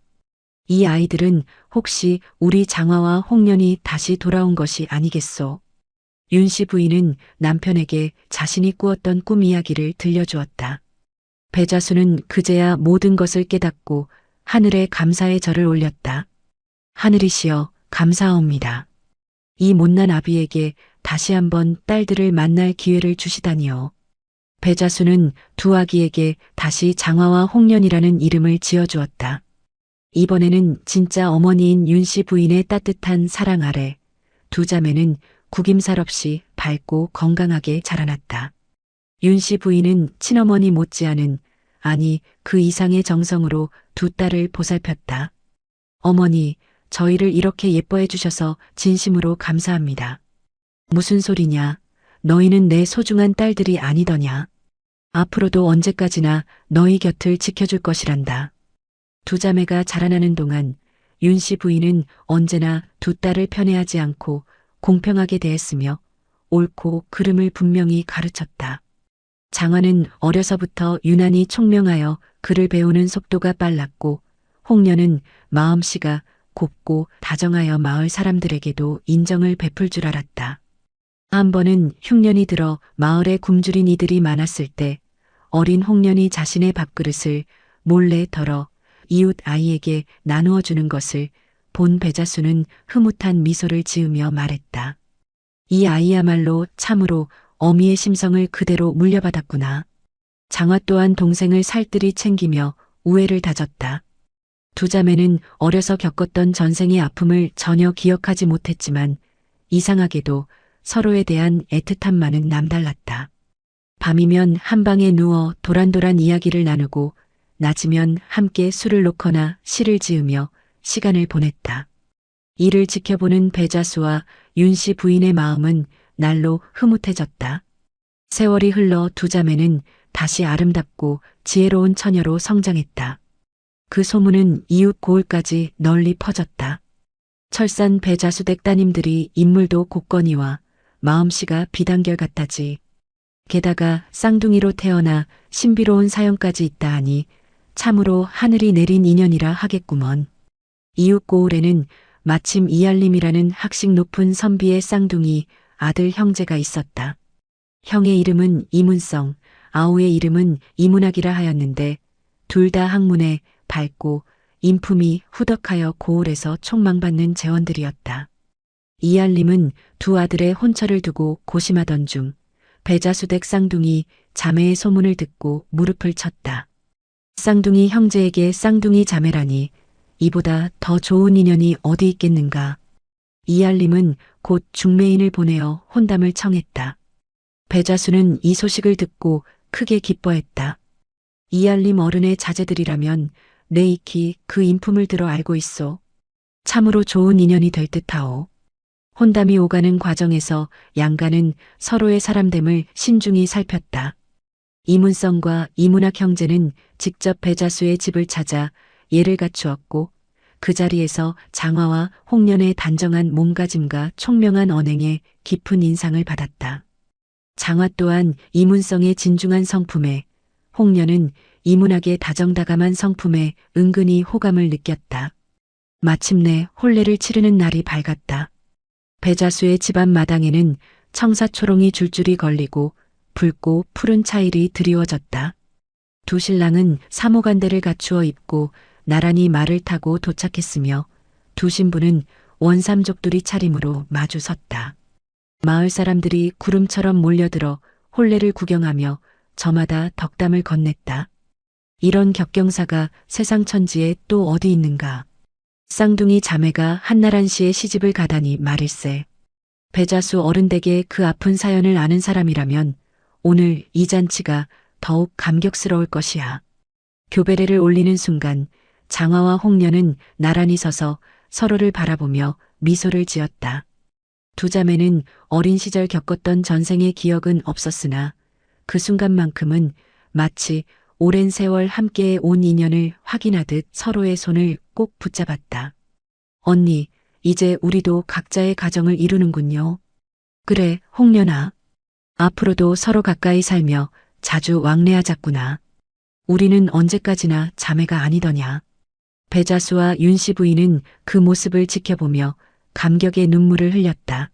이 아이들은 혹시 우리 장화와 홍련이 다시 돌아온 것이 아니겠소? 윤 씨 부인은 남편에게 자신이 꾸었던 꿈 이야기를 들려주었다. 배자수는 그제야 모든 것을 깨닫고 하늘에 감사의 절을 올렸다. 하늘이시여 감사하옵니다. 이 못난 아비에게 다시 한번 딸들을 만날 기회를 주시다니요. 배자수는 두 아기에게 다시 장화와 홍련이라는 이름을 지어주었다. 이번에는 진짜 어머니인 윤씨 부인의 따뜻한 사랑 아래 두 자매는 구김살 없이 밝고 건강하게 자라났다. 윤씨 부인은 친어머니 못지않은, 아니 그 이상의 정성으로 두 딸을 보살폈다. 어머니, 저희를 이렇게 예뻐해 주셔서 진심으로 감사합니다. 무슨 소리냐? 너희는 내 소중한 딸들이 아니더냐? 앞으로도 언제까지나 너희 곁을 지켜줄 것이란다. 두 자매가 자라나는 동안 윤씨 부인은 언제나 두 딸을 편애하지 않고 공평하게 대했으며 옳고 그름을 분명히 가르쳤다. 장화는 어려서부터 유난히 총명하여 글을 배우는 속도가 빨랐고 홍련은 마음씨가 곱고 다정하여 마을 사람들에게도 인정을 베풀 줄 알았다. 한 번은 흉년이 들어 마을에 굶주린 이들이 많았을 때 어린 홍련이 자신의 밥그릇을 몰래 덜어 이웃 아이에게 나누어 주는 것을 본 배자수는 흐뭇한 미소를 지으며 말했다. 이 아이야말로 참으로 어미의 심성을 그대로 물려받았구나. 장화 또한 동생을 살뜰히 챙기며 우애를 다졌다. 두 자매는 어려서 겪었던 전생의 아픔을 전혀 기억하지 못했지만 이상하게도 서로에 대한 애틋함만은 남달랐다. 밤이면 한 방에 누워 도란도란 이야기를 나누고 낮이면 함께 술을 놓거나 시를 지으며 시간을 보냈다. 이를 지켜보는 배자수와 윤씨 부인의 마음은 날로 흐뭇해졌다. 세월이 흘러 두 자매는 다시 아름답고 지혜로운 처녀로 성장했다. 그 소문은 이웃 고을까지 널리 퍼졌다. 철산 배자수댁 따님들이 인물도 곱건이와 마음씨가 비단결 같다지. 게다가 쌍둥이로 태어나 신비로운 사연까지 있다 하니 참으로 하늘이 내린 인연이라 하겠구먼. 이웃 고을에는 마침 이알림이라는 학식 높은 선비의 쌍둥이 아들 형제가 있었다. 형의 이름은 이문성, 아우의 이름은 이문학이라 하였는데 둘 다 학문에 밝고 인품이 후덕하여 고을에서 촉망받는 재원들이었다. 이알림은 두 아들의 혼처를 두고 고심하던 중 배자수댁 쌍둥이 자매의 소문을 듣고 무릎을 쳤다. 쌍둥이 형제에게 쌍둥이 자매라니 이보다 더 좋은 인연이 어디 있겠는가. 이알림은 곧 중매인을 보내어 혼담을 청했다. 배자수는 이 소식을 듣고 크게 기뻐했다. 이알림 어른의 자제들이라면 내 익히 그 인품을 들어 알고 있소. 참으로 좋은 인연이 될 듯하오. 혼담이 오가는 과정에서 양가는 서로의 사람됨을 신중히 살폈다. 이문성과 이문학 형제는 직접 배자수의 집을 찾아 예를 갖추었고 그 자리에서 장화와 홍련의 단정한 몸가짐과 총명한 언행에 깊은 인상을 받았다. 장화 또한 이문성의 진중한 성품에, 홍련은 이문학의 다정다감한 성품에 은근히 호감을 느꼈다. 마침내 혼례를 치르는 날이 밝았다. 배자수의 집안 마당에는 청사초롱이 줄줄이 걸리고 붉고 푸른 차일이 드리워졌다. 두 신랑은 사모간대를 갖추어 입고 나란히 말을 타고 도착했으며 두 신부는 원삼족두리 차림으로 마주 섰다. 마을 사람들이 구름처럼 몰려들어 혼례를 구경하며 저마다 덕담을 건넸다. 이런 격경사가 세상 천지에 또 어디 있는가. 쌍둥이 자매가 한나란 씨의 시집을 가다니 말일세. 배자수 어른댁의 그 아픈 사연을 아는 사람이라면 오늘 이 잔치가 더욱 감격스러울 것이야. 교배례를 올리는 순간 장화와 홍련은 나란히 서서 서로를 바라보며 미소를 지었다. 두 자매는 어린 시절 겪었던 전생의 기억은 없었으나 그 순간만큼은 마치 오랜 세월 함께 온 인연을 확인하듯 서로의 손을 꼭 붙잡았다. 언니, 이제 우리도 각자의 가정을 이루는군요. 그래, 홍련아. 앞으로도 서로 가까이 살며 자주 왕래하자꾸나. 우리는 언제까지나 자매가 아니더냐. 배자수와 윤씨 부인은 그 모습을 지켜보며 감격의 눈물을 흘렸다.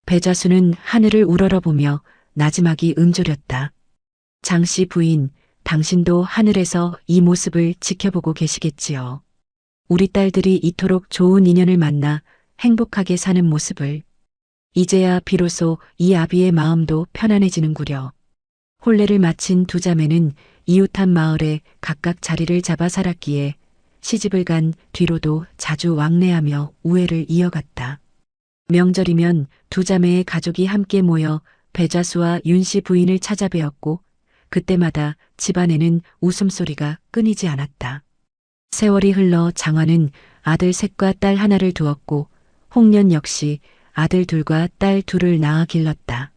배자수는 하늘을 우러러보며 나지막이 음조렸다. 장씨 부인, 당신도 하늘에서 이 모습을 지켜보고 계시겠지요. 우리 딸들이 이토록 좋은 인연을 만나 행복하게 사는 모습을. 이제야 비로소 이 아비의 마음도 편안해지는구려. 혼례를 마친 두 자매는 이웃한 마을에 각각 자리를 잡아 살았기에 시집을 간 뒤로도 자주 왕래하며 우애를 이어갔다. 명절이면 두 자매의 가족이 함께 모여 배자수와 윤씨 부인을 찾아뵈었고 그때마다 집안에는 웃음소리가 끊이지 않았다. 세월이 흘러 장화는 아들 셋과 딸 하나를 두었고 홍련 역시 아들 둘과 딸 둘을 낳아 길렀다.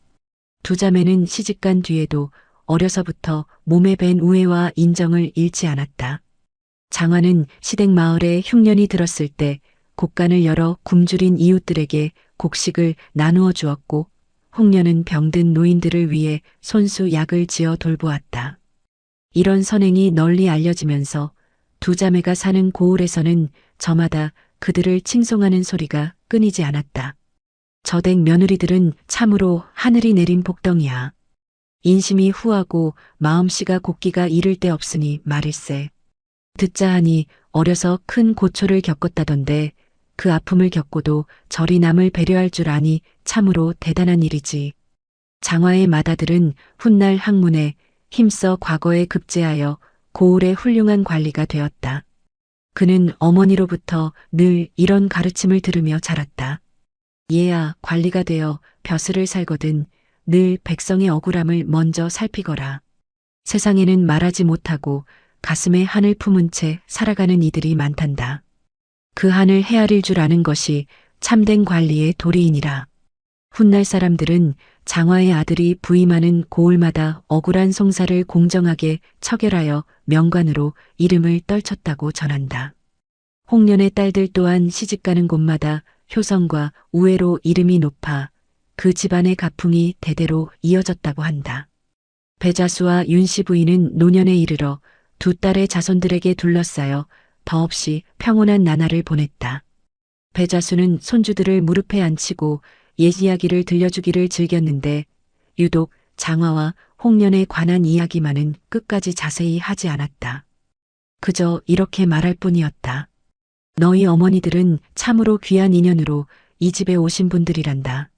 두 자매는 시집간 뒤에도 어려서부터 몸에 밴 우애와 인정을 잃지 않았다. 장화는 시댁 마을에 흉년이 들었을 때 곡간을 열어 굶주린 이웃들에게 곡식을 나누어 주었고 홍련은 병든 노인들을 위해 손수 약을 지어 돌보았다. 이런 선행이 널리 알려지면서 두 자매가 사는 고을에서는 저마다 그들을 칭송하는 소리가 끊이지 않았다. 저댁 며느리들은 참으로 하늘이 내린 복덩이야. 인심이 후하고 마음씨가 곱기가 이를 데 없으니 말일세. 듣자 하니 어려서 큰 고초를 겪었다던데 그 아픔을 겪고도 저리 남을 배려할 줄 아니 참으로 대단한 일이지. 장화의 맏아들은 훗날 학문에 힘써 과거에 급제하여 고을의 훌륭한 관리가 되었다. 그는 어머니로부터 늘 이런 가르침을 들으며 자랐다. 얘야, 관리가 되어 벼슬을 살거든 늘 백성의 억울함을 먼저 살피거라. 세상에는 말하지 못하고 가슴에 한을 품은 채 살아가는 이들이 많단다. 그 한을 헤아릴 줄 아는 것이 참된 관리의 도리이니라. 훗날 사람들은 장화의 아들이 부임하는 고을마다 억울한 송사를 공정하게 처결하여 명관으로 이름을 떨쳤다고 전한다. 홍련의 딸들 또한 시집가는 곳마다 효성과 우애로 이름이 높아 그 집안의 가풍이 대대로 이어졌다고 한다. 배자수와 윤씨 부인은 노년에 이르러 두 딸의 자손들에게 둘러싸여 더없이 평온한 나날을 보냈다. 배자수는 손주들을 무릎에 앉히고 옛 이야기를 들려주기를 즐겼는데 유독 장화와 홍련에 관한 이야기만은 끝까지 자세히 하지 않았다. 그저 이렇게 말할 뿐이었다. 너희 어머니들은 참으로 귀한 인연으로 이 집에 오신 분들이란다.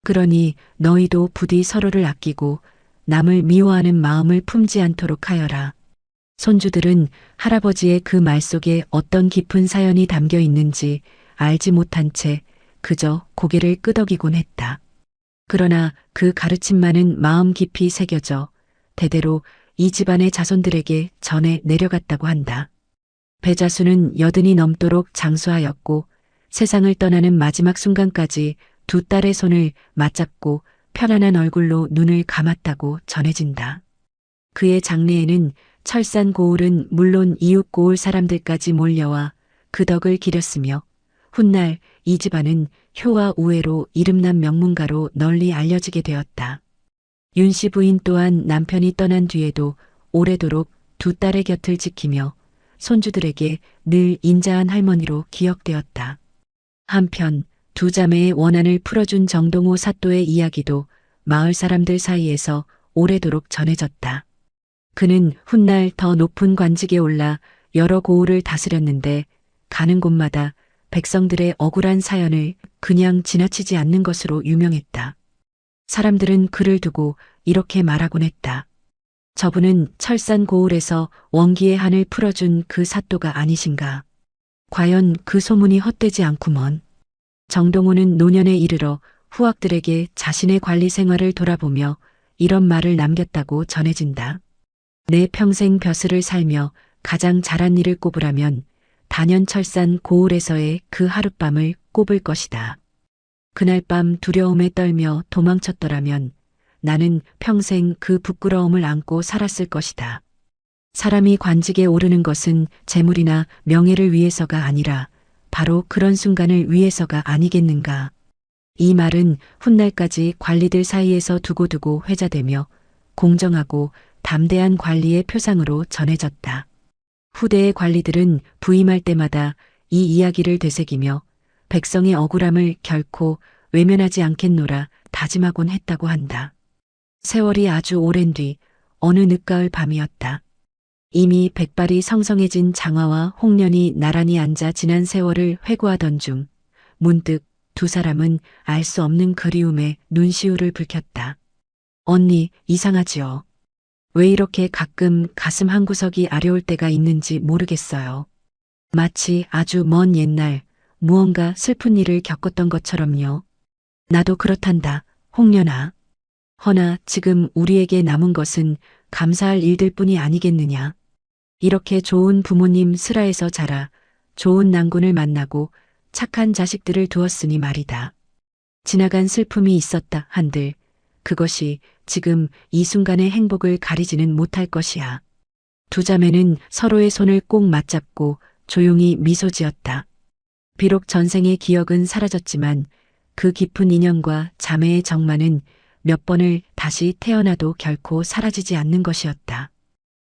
그러니 너희도 부디 서로를 아끼고 남을 미워하는 마음을 품지 않도록 하여라. 손주들은 할아버지의 그 말 속에 어떤 깊은 사연이 담겨 있는지 알지 못한 채 그저 고개를 끄덕이곤 했다. 그러나 그 가르침만은 마음 깊이 새겨져 대대로 이 집안의 자손들에게 전해 내려갔다고 한다. 배자수는 80이 넘도록 장수하였고 세상을 떠나는 마지막 순간까지 두 딸의 손을 맞잡고 편안한 얼굴로 눈을 감았다고 전해진다. 그의 장례에는 철산 고을은 물론 이웃 고을 사람들까지 몰려와 그 덕을 기렸으며 훗날 이 집안은 효와 우애로 이름난 명문가로 널리 알려지게 되었다. 윤씨 부인 또한 남편이 떠난 뒤에도 오래도록 두 딸의 곁을 지키며 손주들에게 늘 인자한 할머니로 기억되었다. 한편 두 자매의 원한을 풀어준 정동호 사또의 이야기도 마을 사람들 사이에서 오래도록 전해졌다. 그는 훗날 더 높은 관직에 올라 여러 고을을 다스렸는데 가는 곳마다 백성들의 억울한 사연을 그냥 지나치지 않는 것으로 유명했다. 사람들은 그를 두고 이렇게 말하곤 했다. 저분은 철산 고을에서 원기의 한을 풀어준 그 사또가 아니신가. 과연 그 소문이 헛되지 않구먼. 정동호는 노년에 이르러 후학들에게 자신의 관리 생활을 돌아보며 이런 말을 남겼다고 전해진다. 내 평생 벼슬을 살며 가장 잘한 일을 꼽으라면 단연철산 고을에서의 그 하룻밤을 꼽을 것이다. 그날 밤 두려움에 떨며 도망쳤더라면 나는 평생 그 부끄러움을 안고 살았을 것이다. 사람이 관직에 오르는 것은 재물이나 명예를 위해서가 아니라 바로 그런 순간을 위해서가 아니겠는가. 이 말은 훗날까지 관리들 사이에서 두고두고 회자되며 공정하고 담대한 관리의 표상으로 전해졌다. 후대의 관리들은 부임할 때마다 이 이야기를 되새기며 백성의 억울함을 결코 외면하지 않겠노라 다짐하곤 했다고 한다. 세월이 아주 오랜 뒤 어느 늦가을 밤이었다. 이미 백발이 성성해진 장화와 홍련이 나란히 앉아 지난 세월을 회고하던 중 문득 두 사람은 알 수 없는 그리움에 눈시울을 붉혔다. 언니, 이상하지요. 왜 이렇게 가끔 가슴 한구석이 아려올 때가 있는지 모르겠어요. 마치 아주 먼 옛날 무언가 슬픈 일을 겪었던 것처럼요. 나도 그렇단다, 홍련아. 허나 지금 우리에게 남은 것은 감사할 일들 뿐이 아니겠느냐. 이렇게 좋은 부모님 슬하에서 자라 좋은 낭군을 만나고 착한 자식들을 두었으니 말이다. 지나간 슬픔이 있었다 한들 그것이 지금 이 순간의 행복을 가리지는 못할 것이야. 두 자매는 서로의 손을 꼭 맞잡고 조용히 미소 지었다. 비록 전생의 기억은 사라졌지만 그 깊은 인연과 자매의 정만은 몇 번을 다시 태어나도 결코 사라지지 않는 것이었다.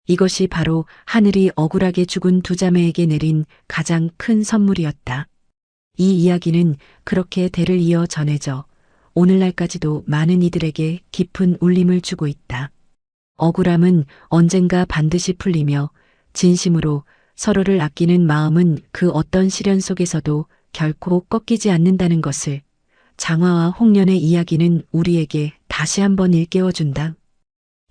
이것이 바로 하늘이 억울하게 죽은 두 자매에게 내린 가장 큰 선물이었다. 이 이야기는 그렇게 대를 이어 전해져 오늘날까지도 많은 이들에게 깊은 울림을 주고 있다. 억울함은 언젠가 반드시 풀리며 진심으로 서로를 아끼는 마음은 그 어떤 시련 속에서도 결코 꺾이지 않는다는 것을 장화와 홍련의 이야기는 우리에게 다시 한번 일깨워준다.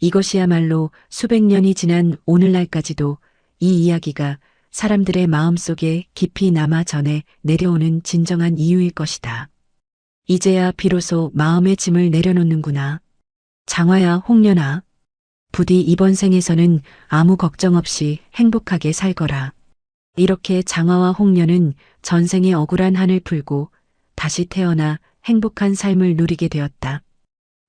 이것이야말로 수백 년이 지난 오늘날까지도 이 이야기가 사람들의 마음속에 깊이 남아 전해 내려오는 진정한 이유일 것이다. 이제야 비로소 마음의 짐을 내려놓는구나. 장화야, 홍련아. 부디 이번 생에서는 아무 걱정 없이 행복하게 살거라. 이렇게 장화와 홍련은 전생의 억울한 한을 풀고 다시 태어나 행복한 삶을 누리게 되었다.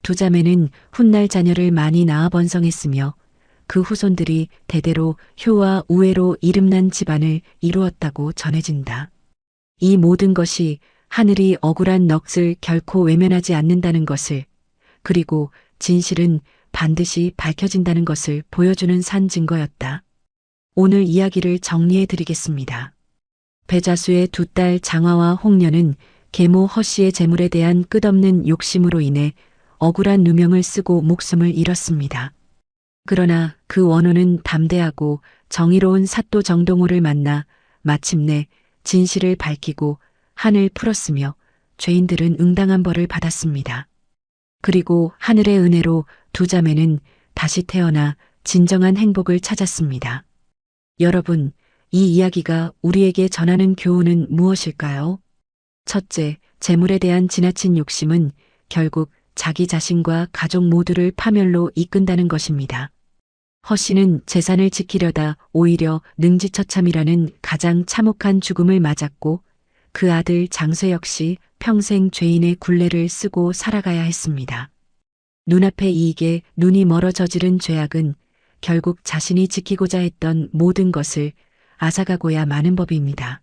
두 자매는 훗날 자녀를 많이 낳아 번성했으며 그 후손들이 대대로 효와 우애로 이름난 집안을 이루었다고 전해진다. 이 모든 것이 하늘이 억울한 넋을 결코 외면하지 않는다는 것을, 그리고 진실은 반드시 밝혀진다는 것을 보여주는 산 증거였다. 오늘 이야기를 정리해 드리겠습니다. 배자수의 두 딸 장화와 홍련은 계모 허씨의 재물에 대한 끝없는 욕심으로 인해 억울한 누명을 쓰고 목숨을 잃었습니다. 그러나 그 원호는 담대하고 정의로운 사또 정동호를 만나 마침내 진실을 밝히고 한을 풀었으며 죄인들은 응당한 벌을 받았습니다. 그리고 하늘의 은혜로 두 자매는 다시 태어나 진정한 행복을 찾았습니다. 여러분, 이 이야기가 우리에게 전하는 교훈은 무엇일까요? 첫째, 재물에 대한 지나친 욕심은 결국 자기 자신과 가족 모두를 파멸로 이끈다는 것입니다. 허 씨는 재산을 지키려다 오히려 능지처참이라는 가장 참혹한 죽음을 맞았고 그 아들 장쇠 역시 평생 죄인의 굴레를 쓰고 살아가야 했습니다. 눈앞의 이익에 눈이 멀어 저지른 죄악은 결국 자신이 지키고자 했던 모든 것을 앗아가고야 마는 법입니다.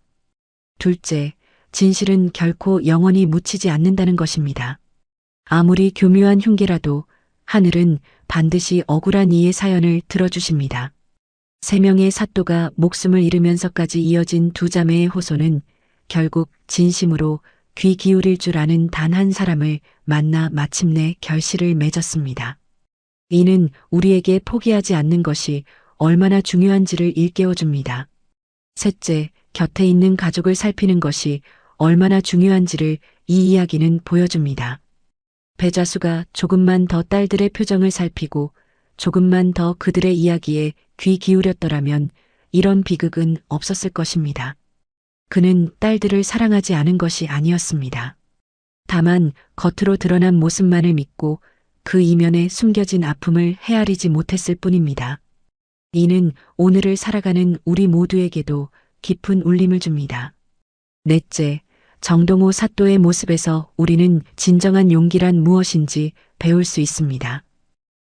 둘째, 진실은 결코 영원히 묻히지 않는다는 것입니다. 아무리 교묘한 흉계라도 하늘은 반드시 억울한 이의 사연을 들어주십니다. 세 명의 사또가 목숨을 잃으면서까지 이어진 두 자매의 호소는 결국 진심으로 귀 기울일 줄 아는 단 한 사람을 만나 마침내 결실을 맺었습니다. 이는 우리에게 포기하지 않는 것이 얼마나 중요한지를 일깨워줍니다. 셋째, 곁에 있는 가족을 살피는 것이 얼마나 중요한지를 이 이야기는 보여줍니다. 배자수가 조금만 더 딸들의 표정을 살피고 조금만 더 그들의 이야기에 귀 기울였더라면 이런 비극은 없었을 것입니다. 그는 딸들을 사랑하지 않은 것이 아니었습니다. 다만 겉으로 드러난 모습만을 믿고 그 이면에 숨겨진 아픔을 헤아리지 못했을 뿐입니다. 이는 오늘을 살아가는 우리 모두에게도 깊은 울림을 줍니다. 넷째, 정동호 사또의 모습에서 우리는 진정한 용기란 무엇인지 배울 수 있습니다.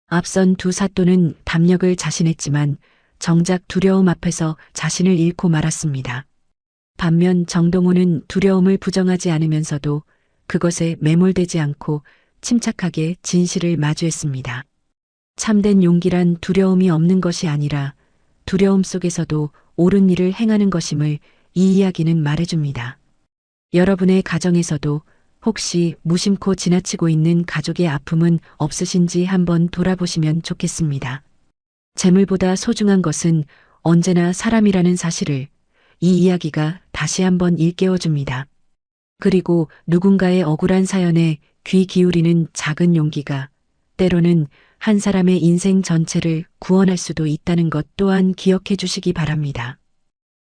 앞선 두 사또는 담력을 자신했지만 정작 두려움 앞에서 자신을 잃고 말았습니다. 반면 정동호는 두려움을 부정하지 않으면서도 그것에 매몰되지 않고 침착하게 진실을 마주했습니다. 참된 용기란 두려움이 없는 것이 아니라 두려움 속에서도 옳은 일을 행하는 것임을 이 이야기는 말해줍니다. 여러분의 가정에서도 혹시 무심코 지나치고 있는 가족의 아픔은 없으신지 한번 돌아보시면 좋겠습니다. 재물보다 소중한 것은 언제나 사람이라는 사실을 이 이야기가 다시 한번 일깨워줍니다. 그리고 누군가의 억울한 사연에 귀 기울이는 작은 용기가 때로는 한 사람의 인생 전체를 구원할 수도 있다는 것 또한 기억해 주시기 바랍니다.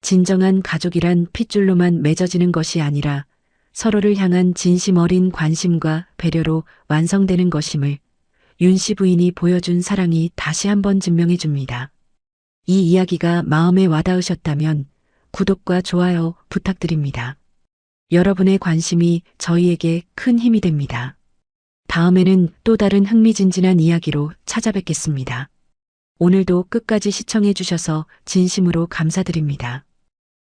진정한 가족이란 핏줄로만 맺어지는 것이 아니라 서로를 향한 진심 어린 관심과 배려로 완성되는 것임을 윤 씨 부인이 보여준 사랑이 다시 한번 증명해 줍니다. 이 이야기가 마음에 와닿으셨다면 구독과 좋아요 부탁드립니다. 여러분의 관심이 저희에게 큰 힘이 됩니다. 다음에는 또 다른 흥미진진한 이야기로 찾아뵙겠습니다. 오늘도 끝까지 시청해 주셔서 진심으로 감사드립니다.